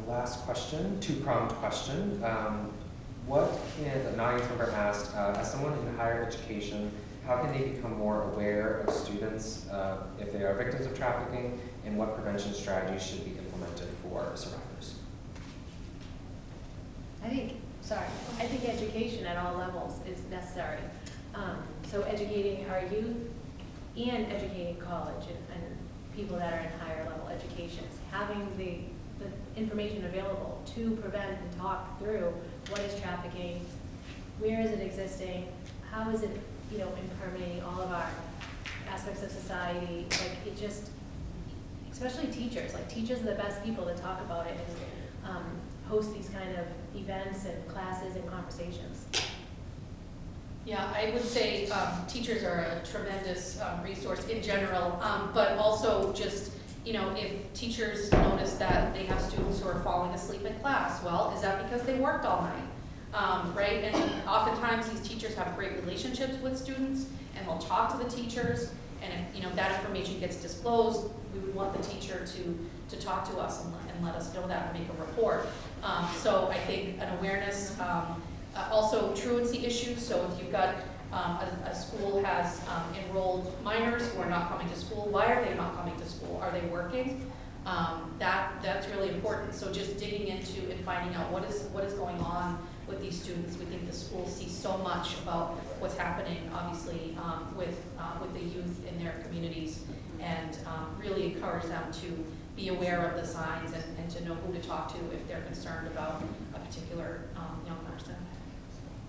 Speaker 2: Our last question, two-pronged question. What can, an audience member asked, as someone in higher education, how can they become more aware of students if they are victims of trafficking, and what prevention strategies should be implemented for survivors?
Speaker 5: I think education at all levels is necessary. So educating our youth and educating college and people that are in higher level educations, having the information available to prevent and talk through what is trafficking, where is it existing, how is it, impermeating all of our aspects of society. Like, it just, especially teachers, are the best people to talk about it and host these kind of events and classes and conversations.
Speaker 4: Yeah, I would say teachers are a tremendous resource in general, but also just, if teachers notice that they have students who are falling asleep in class, well, is that because they worked all night, right? And oftentimes these teachers have great relationships with students, and they'll talk to the teachers, and if that information gets disclosed, we would want the teacher to talk to us and let us know that and make a report. So I think an awareness, also truancy issues. So if you've got a school has enrolled minors who are not coming to school, why are they not coming to school? Are they working? That's really important. So just digging into and finding out what is going on with these students. We think the schools see so much about what's happening, obviously, with the youth in their communities, and really encourage them to be aware of the signs and to know who to talk to if they're concerned about a particular young person.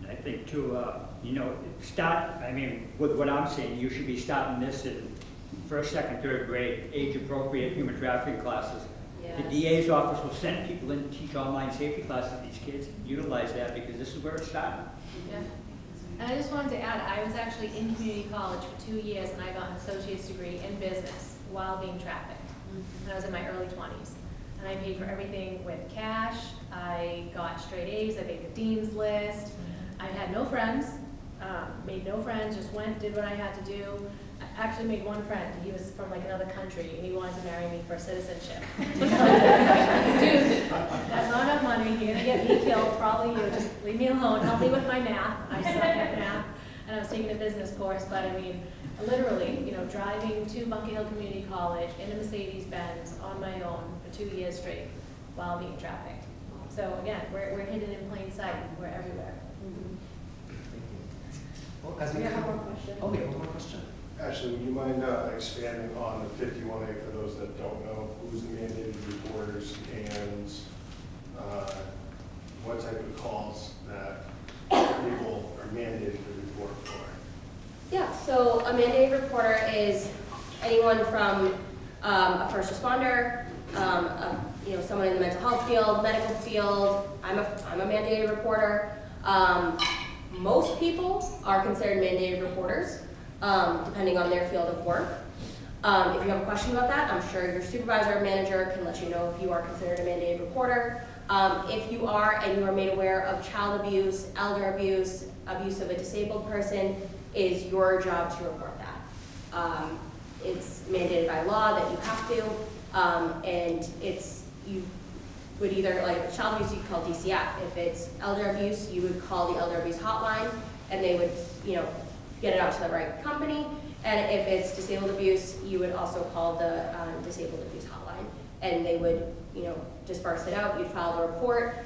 Speaker 3: I think too, with what I'm saying, you should be starting this in first, second, third grade, age-appropriate human trafficking classes.
Speaker 5: Yes.
Speaker 3: The DA's office will send people in to teach online safety classes to these kids. Utilize that, because this is where it's starting.
Speaker 5: Yeah. And I just wanted to add, I was actually in community college for 2 years, and I got an associate's degree in business while being trafficked. And I was in my early 20s. And I paid for everything with cash. I got straight A's. I made the dean's list. I had no friends, made no friends, just went, did what I had to do. I actually made one friend. He was from another country, and he wanted to marry me for citizenship. Dude, that's not enough money. You're gonna get me killed, probably you. Just leave me alone. Help me with my math. I suck at math, and I was taking a business course. But I mean, literally, driving to Bunker Hill Community College in a Mercedes-Benz on my own for 2 years straight while being trafficked. So again, we're hidden in plain sight. We're everywhere.
Speaker 2: Well, as we have one more question. Oh, we have one more question.
Speaker 8: Ashley, would you mind expanding on the 51A for those that don't know? Who's the mandated reporters and what type of calls that people are mandated to report for?
Speaker 6: Yeah, so a mandated reporter is anyone from a first responder, someone in the mental health field, medical field. I'm a mandated reporter. Most people are considered mandated reporters, depending on their field of work. If you have a question about that, I'm sure your supervisor or manager can let you know if you are considered a mandated reporter. If you are and you are made aware of child abuse, elder abuse, abuse of a disabled person, it is your job to report that. It's mandated by law that you have to, and you would either, like child abuse, you could call DCF. If it's elder abuse, you would call the elder abuse hotline, and they would, get it out to the right company. And if it's disabled abuse, you would also call the disabled abuse hotline, and they would, disperse it out. You'd file the report.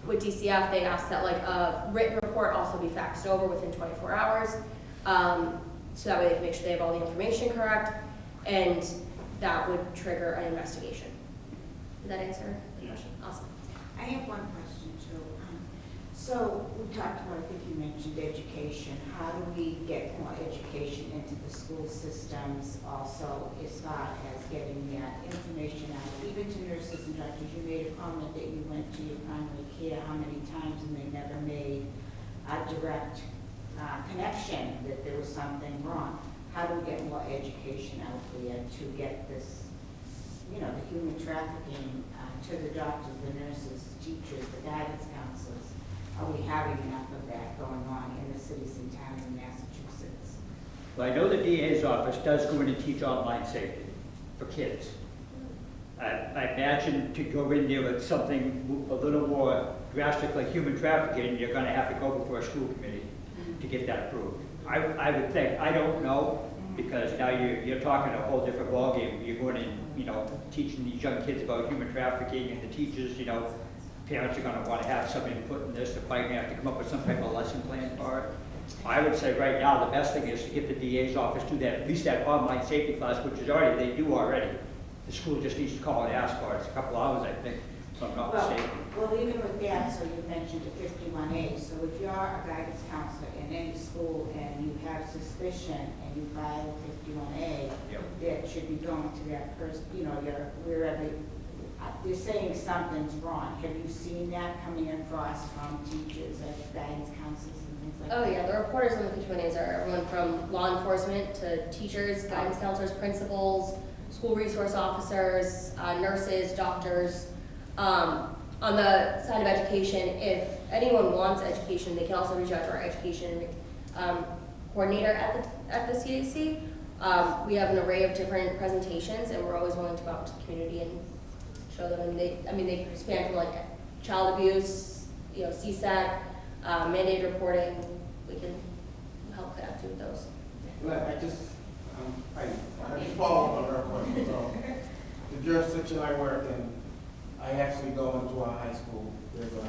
Speaker 6: With DCF, they ask that a written report also be faxed over within 24 hours, so that way they can make sure they have all the information correct, and that would trigger an investigation. Did that answer the question? Awesome.
Speaker 9: I have one question too. So we talked about, I think you mentioned education. How do we get more education into the school systems also as far as getting that information out, even to nurses and doctors? You made a comment that you went to your primary care how many times and they never made a direct connection that there was something wrong. How do we get more education out there to get this, the human trafficking to the doctors, the nurses, the teachers, the guidance counselors? Are we having enough of that going on in the cities and towns in Massachusetts?
Speaker 3: Well, I know the DA's office does go in and teach online safety for kids. I imagine to go in there with something a little more drastic like human trafficking, you're going to have to go before a school committee to get that approved. I would think, I don't know, because now you're talking a whole different ballgame. You're going in, teaching these young kids about human trafficking, and the teachers, parents are going to want to have some input in this. They're probably going to have to come up with some type of lesson plan for it. I would say right now the best thing is to get the DA's office to that, at least that online safety class, which is they do already. The school just needs to call and ask for it. It's a couple hours, I think, if I'm not mistaken.
Speaker 9: Well, even with that, so you mentioned the 51A. So if you're a guidance counselor in any school and you have suspicion and you file 51A, that should be going to that person, wherever they're saying something's wrong. Have you seen that coming across from teachers and guidance counselors and things like that?
Speaker 6: Oh yeah, the reporters on the 51As are everyone from law enforcement to teachers, guidance counselors, principals, school resource officers, nurses, doctors. On the side of education, if anyone wants education, they can also reach out to our education coordinator at the CAC. We have an array of different presentations, and we're always willing to go out to the community and show them. They span from child abuse, CSAT, mandated reporting. We can help connect you with those.
Speaker 10: Well, I just follow up on her question. So, the jurisdiction I work in, I actually go into our high school. There's a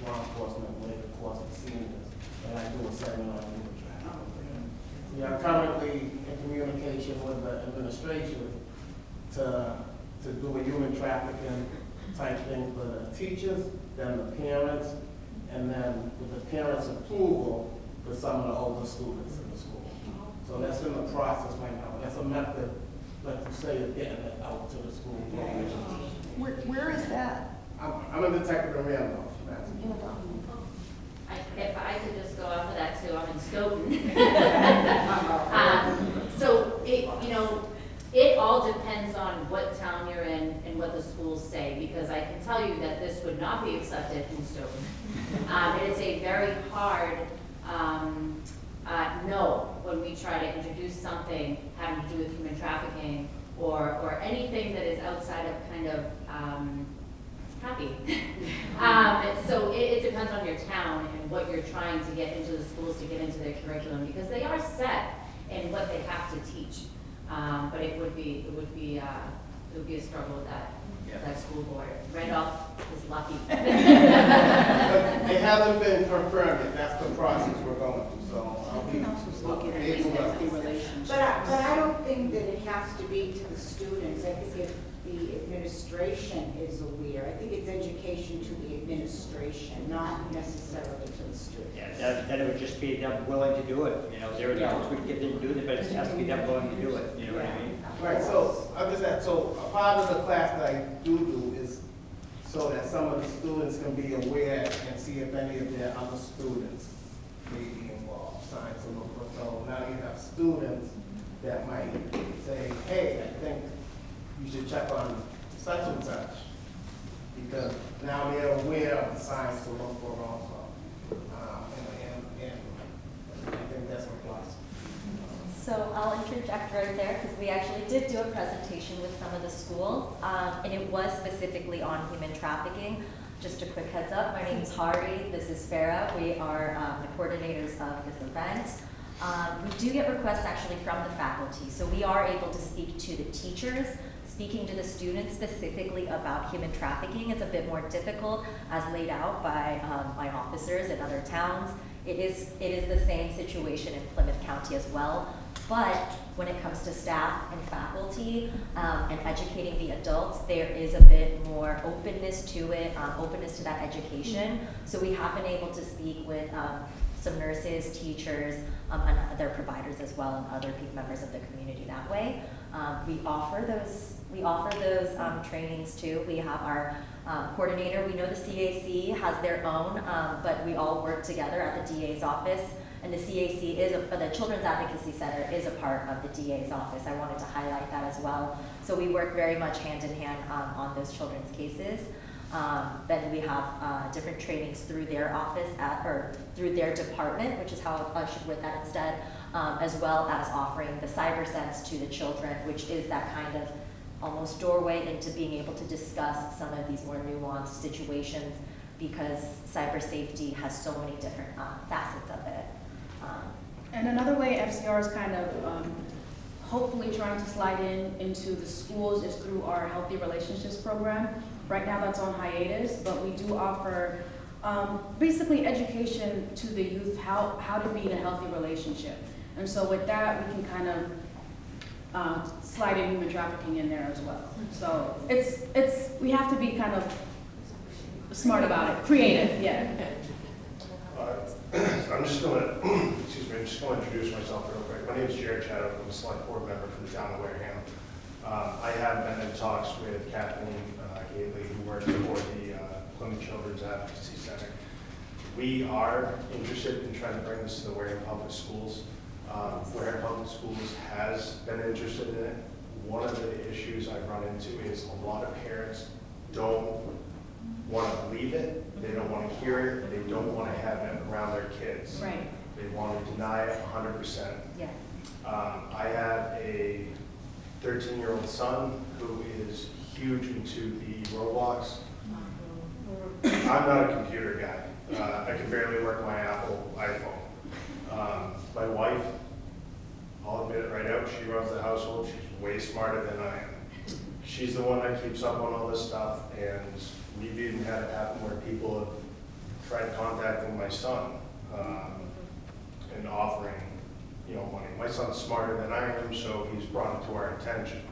Speaker 10: law enforcement related course for seniors, and I do a seminar on human trafficking. We are currently in communication with the administration to do a human trafficking type thing for the teachers, then the parents, and then with the parents' approval for some of the older students in the school. So that's in the process right now. That's a method, like you say, of getting it out to the school.
Speaker 7: Where is that?
Speaker 10: I'm a detective in Randolph, Massachusetts.
Speaker 11: If I could just go off of that too, I'm in Stoughton. So it all depends on what town you're in and what the schools say, because I can tell you that this would not be accepted in Stoughton. It is a very hard no when we try to introduce something having to do with human trafficking or anything that is outside of kind of happy. So it depends on your town and what you're trying to get into the schools to get into their curriculum, because they are set in what they have to teach. But it would be a struggle with that school board. Randolph is lucky.
Speaker 10: It hasn't been confirmed yet. That's the process we're going through. So
Speaker 1: We can also look at
Speaker 10: able to-
Speaker 1: healthy relationships.
Speaker 9: But I don't think that it has to be to the students. I think if the administration is aware, I think it's education to the administration, not necessarily to the students.
Speaker 3: Yeah, then it would just be them willing to do it, you know, their adults would get them to do it, but it has to be them willing to do it, you know what I mean?
Speaker 10: Right, so, I'm just saying, so a part of the class that I do is so that some of the students can be aware and see if any of their other students may be involved, signs of local. So now you have students that might say, hey, I think you should check on such and such, because now they're aware of the signs to look for also. And I think that's a plus.
Speaker 12: So I'll interject right there because we actually did do a presentation with some of the schools, and it was specifically on human trafficking. Just a quick heads up, my name is Hari, this is Farah. We are the coordinators of this event. We do get requests actually from the faculty, so we are able to speak to the teachers. Speaking to the students specifically about human trafficking is a bit more difficult as laid out by my officers in other towns. It is the same situation in Plymouth County as well. But when it comes to staff and faculty and educating the adults, there is a bit more openness to it, openness to that education. So we have been able to speak with some nurses, teachers, and other providers as well, and other members of the community that way. We offer those trainings too. We have our coordinator. We know the CAC has their own, but we all work together at the DA's office. And the CAC the Children's Advocacy Center is a part of the DA's office. I wanted to highlight that as well. So we work very much hand in hand on those children's cases. Then we have different trainings through their office or through their department, which is how I should word that instead, as well as offering the cyber sense to the children, which is that kind of almost doorway into being able to discuss some of these more nuanced situations, because cyber safety has so many different facets of it.
Speaker 1: And another way FCR is kind of hopefully trying to slide into the schools is through our Healthy Relationships program. Right now that's on hiatus, but we do offer basically education to the youth, how to be in a healthy relationship. And so with that, we can kind of slide in human trafficking in there as well. So we have to be kind of smart about it, creative, yeah.
Speaker 8: I'm just going to introduce myself real quick. My name is Jared Chadwick. I'm a select board member for the town of Wareham. I have been in talks with Kathleen Gately, who works for the Plymouth Children's Advocacy Center. We are interested in trying to bring this to the Wareham Public Schools. Wareham Public Schools has been interested in it. One of the issues I've run into is a lot of parents don't want to believe it, they don't want to hear it, they don't want to have it around their kids.
Speaker 1: Right.
Speaker 8: They want to deny it 100%.
Speaker 12: Yes.
Speaker 8: I have a 13-year-old son who is huge into the Roblox. I'm not a computer guy. I can barely work my Apple iPhone. My wife, I'll admit it right out, she runs the household. She's way smarter than I am. She's the one that keeps up on all this stuff, and we've even had it happen where people have tried contacting my son and offering, money. My son's smarter than I am, so he's brought it to our attention.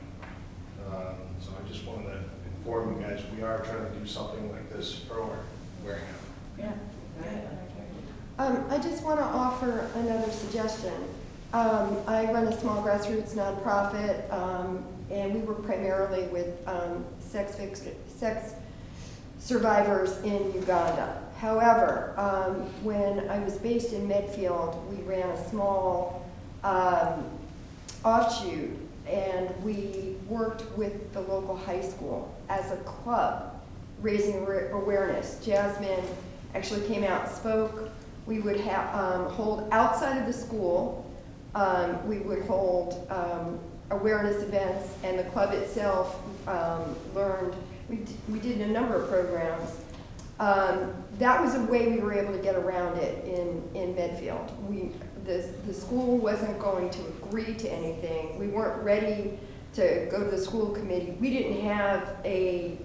Speaker 8: So I just wanted to inform you guys, we are trying to do something like this for Wareham.
Speaker 1: Yeah.
Speaker 7: I just want to offer another suggestion. I run a small grassroots nonprofit, and we work primarily with sex survivors in Uganda. However, when I was based in Medfield, we ran a small offshoot, and we worked with the local high school as a club, raising awareness. Jasmine actually came out and spoke. We would hold outside of the school. We would hold awareness events, and the club itself learned. We did a number of programs. That was a way we were able to get around it in Medfield. The school wasn't going to agree to anything. We weren't ready to go to the school committee. We didn't have a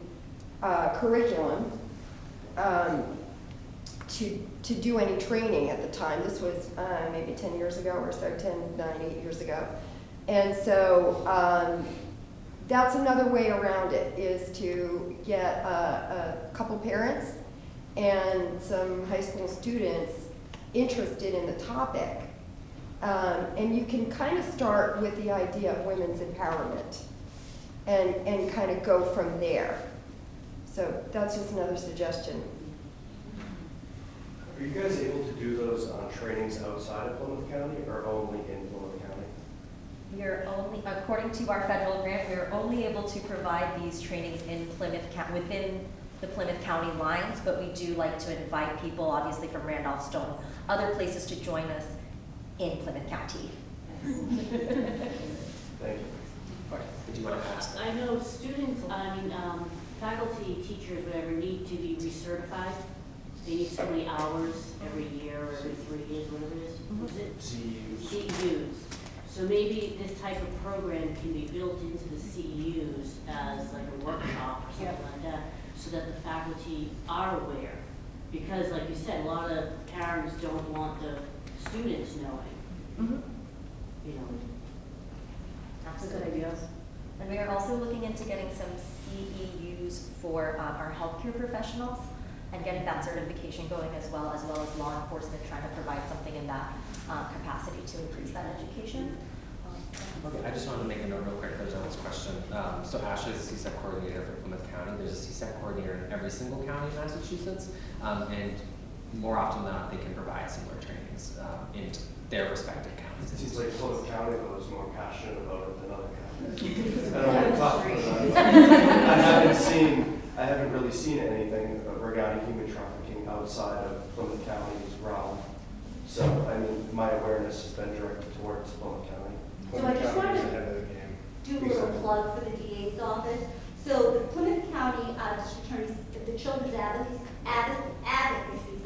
Speaker 7: curriculum. to do any training at the time. This was maybe 10 years ago or so, 8 years ago. And so that's another way around it, is to get a couple parents and some high school students interested in the topic. And you can kind of start with the idea of women's empowerment and kind of go from there. So that's just another suggestion.
Speaker 8: Are you guys able to do those trainings outside of Plymouth County or only in Plymouth County?
Speaker 12: We are only, according to our federal grant, we are only able to provide these trainings in Plymouth County, within the Plymouth County lines, but we do like to invite people, obviously from Randolph Stone, other places to join us in Plymouth County.
Speaker 8: Thank you.
Speaker 2: Did you want to ask?
Speaker 13: I know students, faculty, teachers, whatever, need to be recertified. They need so many hours every year or every 3 years, whatever it is. Is it?
Speaker 8: CEUs.
Speaker 13: CEUs. So maybe this type of program can be built into the CEUs as like a workshop or something like that, so that the faculty are aware. Because like you said, a lot of parents don't want the students knowing. You know.
Speaker 12: That's a good idea. And we are also looking into getting some CEUs for our healthcare professionals and getting that certification going as well as law enforcement, trying to provide something in that capacity to increase that education.
Speaker 2: Okay, I just wanted to make a note real quick for John's question. So Ashley is a CSEC coordinator for Plymouth County. There's a CSEC coordinator in every single county in Massachusetts, and more often than not, they can provide similar trainings in their respective counties.
Speaker 8: It seems like Plymouth County though is more passionate about it than other counties. I don't want to talk for them. I haven't really seen anything regarding human trafficking outside of Plymouth County's realm. So, I mean, my awareness has been directed towards Plymouth County.
Speaker 9: So I just wanted
Speaker 8: Plymouth County is ahead of the game.
Speaker 9: do a little plug for the DA's office. So the Plymouth County District Attorney's, the Children's Advocacy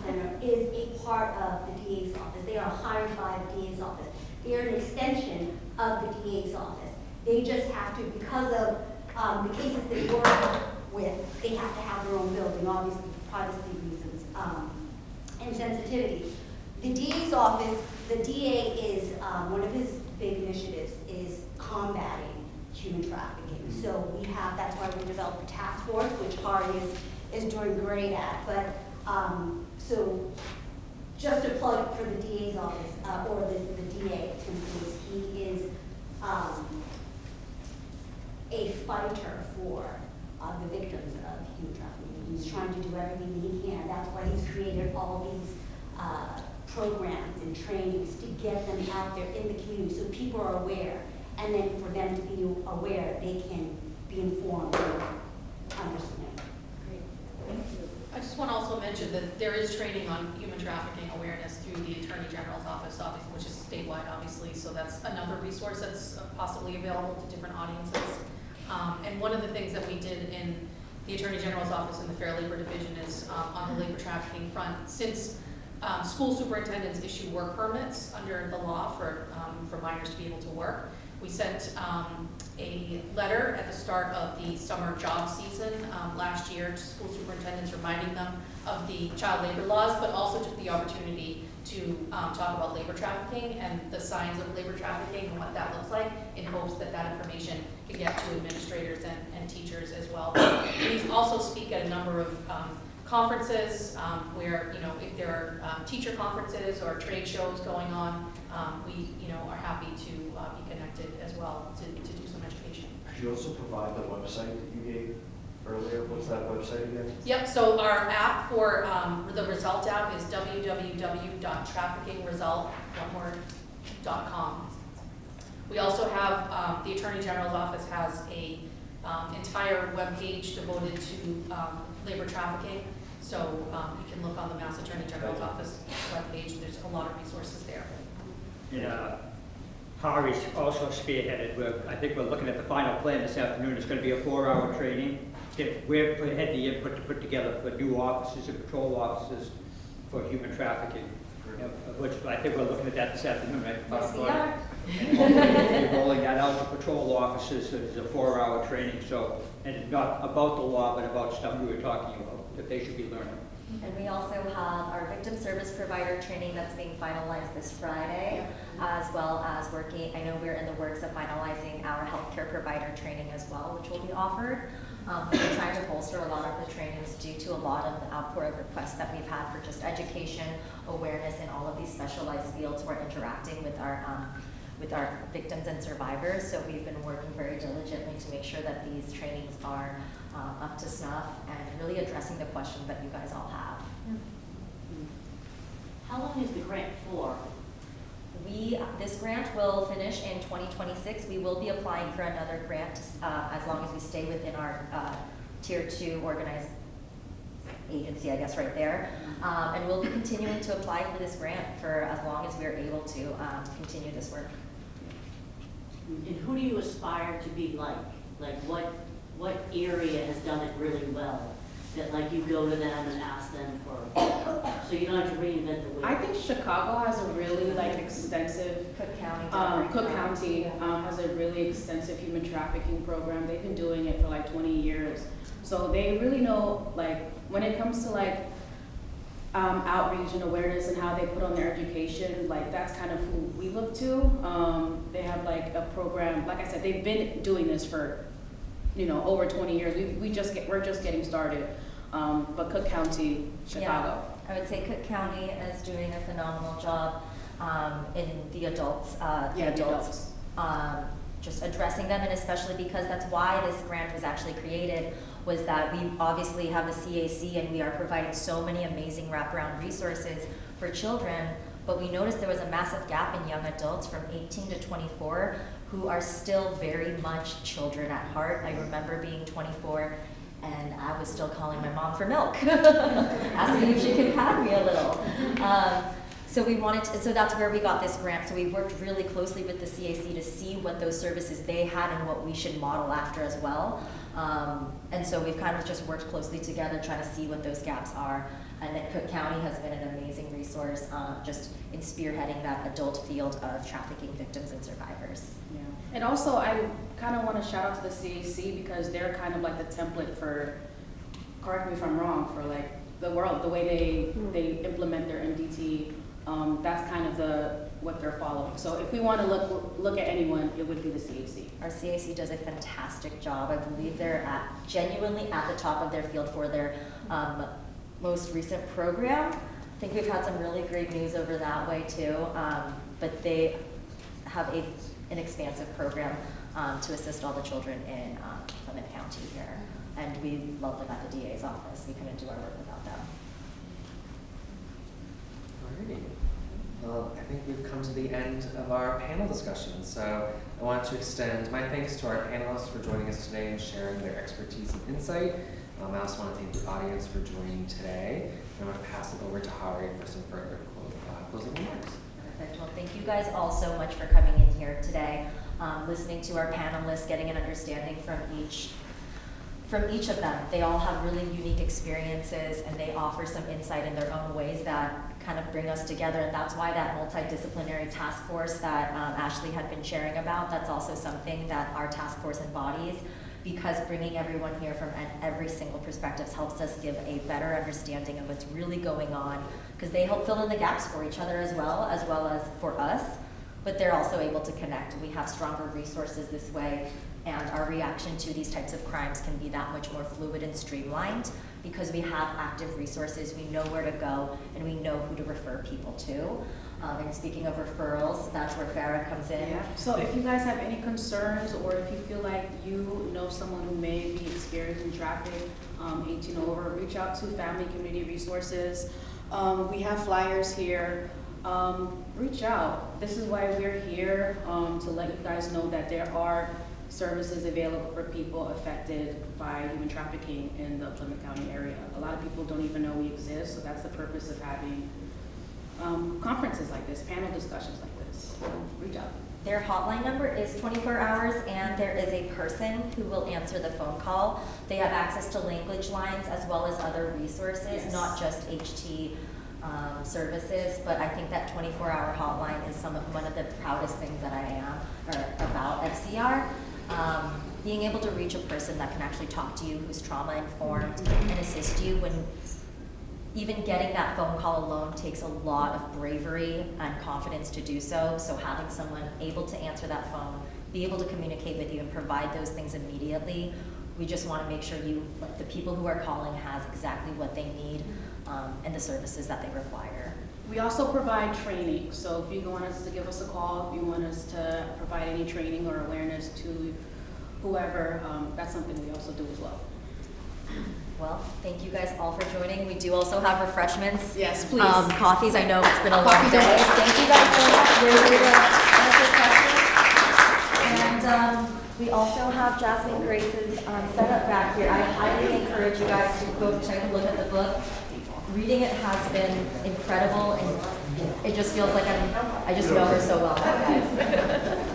Speaker 9: Center is a part of the DA's office. They are hired by the DA's office. They are an extension of the DA's office. They just have to, because of the cases they work with, they have to have their own building, obviously for privacy reasons and sensitivity. The DA's office, the DA is, one of his big initiatives is combating human trafficking. So we have, that's why we developed the task force, which Hari is doing great at. But, so just a plug for the DA's office, or the DA, Tim Case, he is a fighter for the victims of human trafficking. He's trying to do everything he can. That's why he's created all these programs and trainings to get them out there in the community so people are aware. And then for them to be aware, they can be informed and understand.
Speaker 4: Great, thank you. I just want to also mention that there is training on human trafficking awareness through the Attorney General's office, obviously, which is statewide, obviously. So that's another resource that's possibly available to different audiences. And one of the things that we did in the Attorney General's office in the Fair Labor Division is on the labor trafficking front. Since school superintendents issue work permits under the law for minors to be able to work, we sent a letter at the start of the summer job season last year to school superintendents, reminding them of the child labor laws, but also took the opportunity to talk about labor trafficking and the signs of labor trafficking and what that looks like, in hopes that that information can get to administrators and teachers as well. We also speak at a number of conferences where, if there are teacher conferences or trade shows going on, we, are happy to be connected as well to do some education.
Speaker 8: Could you also provide the website that you gave earlier? What's that website again?
Speaker 4: Yep, so our app for the Result app is www.traffickingresult.com. We also have, the Attorney General's office has a entire webpage devoted to labor trafficking. So you can look on the Mass Attorney General's office webpage. There's a lot of resources there.
Speaker 3: Yeah. Hari's also spearheaded. I think we're looking at the final plan this afternoon. It's going to be a 4-hour training. We've had the input to put together for new officers and patrol officers for human trafficking, which I think we're looking at that this afternoon, right?
Speaker 12: Yes, we are.
Speaker 3: We're rolling that out to patrol officers. It's a 4-hour training. So, and it's not about the law, but about stuff we were talking about that they should be learning.
Speaker 12: And we also have our victim service provider training that's being finalized this Friday, as well as working, I know we're in the works of finalizing our healthcare provider training as well, which will be offered. We're trying to bolster a lot of the trainings due to a lot of the outpour of requests that we've had for just education, awareness in all of these specialized fields. We're interacting with our victims and survivors. So we've been working very diligently to make sure that these trainings are up to snuff and really addressing the questions that you guys all have.
Speaker 13: How long is the grant for?
Speaker 12: This grant will finish in 2026. We will be applying for another grant as long as we stay within our Tier 2 organized agency, I guess, right there. And we'll be continuing to apply for this grant for as long as we're able to continue this work.
Speaker 13: And who do you aspire to be like? Like what area has done it really well? That like you go to them and ask them for, so you don't have to reinvent the wheel.
Speaker 1: I think Chicago has a really like extensive,
Speaker 12: Cook County.
Speaker 1: has a really extensive human trafficking program. They've been doing it for like 20 years. So they really know, like, when it comes to like outreach and awareness and how they put on their education, like that's kind of who we look to. They have like a program, like I said, they've been doing this for, over 20 years. We're just getting started. But Cook County, Chicago.
Speaker 12: Yeah, I would say Cook County is doing a phenomenal job in the adults. Just addressing them, and especially because that's why this grant was actually created, was that we obviously have the CAC and we are providing so many amazing wraparound resources for children, but we noticed there was a massive gap in young adults from 18 to 24 who are still very much children at heart. I remember being 24 and I was still calling my mom for milk, asking if she could pad me a little. So that's where we got this grant. So we worked really closely with the CAC to see what those services they had and what we should model after as well. And so we've kind of just worked closely together trying to see what those gaps are. And that Cook County has been an amazing resource just in spearheading that adult field of trafficking victims and survivors.
Speaker 1: Yeah. And also I kind of want to shout out to the CAC because they're kind of like the template for, correct me if I'm wrong, for like the world, the way they implement their MDT. That's kind of what they're following. So if we want to look at anyone, it would be the CAC.
Speaker 12: Our CAC does a fantastic job. I believe they're genuinely at the top of their field for their most recent program. I think we've had some really great news over that way too, but they have an expansive program to assist all the children in Plymouth County here. And we love them at the DA's office. We couldn't do our work without them.
Speaker 2: Alrighty. Well, I think we've come to the end of our panel discussion. So I want to extend my thanks to our panelists for joining us today and sharing their expertise and insight. I also want to thank the audience for joining today. I'm going to pass it over to Hari for some further closing remarks.
Speaker 12: Perfect. Well, thank you guys all so much for coming in here today, listening to our panelists, getting an understanding from each of them. They all have really unique experiences and they offer some insight in their own ways that kind of bring us together. And that's why that multidisciplinary task force that Ashley had been sharing about, that's also something that our task force embodies, because bringing everyone here from every single perspective helps us give a better understanding of what's really going on, because they help fill in the gaps for each other as well as for us, but they're also able to connect. We have stronger resources this way, and our reaction to these types of crimes can be that much more fluid and streamlined because we have active resources, we know where to go, and we know who to refer people to. And speaking of referrals, that's where Farah comes in.
Speaker 1: Yeah. So if you guys have any concerns or if you feel like you know someone who may be experiencing trafficking, 18 or over, reach out to Family Community Resources. We have flyers here. Reach out. This is why we're here, to let you guys know that there are services available for people affected by human trafficking in the Plymouth County area. A lot of people don't even know we exist, so that's the purpose of having conferences like this, panel discussions like this. Reach out.
Speaker 12: Their hotline number is 24 hours and there is a person who will answer the phone call. They have access to language lines as well as other resources,
Speaker 1: Yes.
Speaker 12: not just HT services, but I think that 24-hour hotline is one of the proudest things that I am about FCR. Being able to reach a person that can actually talk to you, who's trauma informed, and assist you even getting that phone call alone takes a lot of bravery and confidence to do so. So having someone able to answer that phone, be able to communicate with you and provide those things immediately, we just want to make sure you, like, the people who are calling has exactly what they need and the services that they require.
Speaker 1: We also provide training, so if you want us to give us a call, if you want us to provide any training or awareness to whoever, that's something we also do as well.
Speaker 12: Well, thank you guys all for joining. We do also have refreshments.
Speaker 1: Yes, please.
Speaker 12: Coffees, I know it's been a long
Speaker 1: Coffee
Speaker 12: day.
Speaker 1: day.
Speaker 12: Thank you guys so much. We're here to answer questions. And we also have Jasmine Grace's setup back here. I highly encourage you guys to go take a look at the book. Reading it has been incredible, and it just feels like I just know her so well now, guys.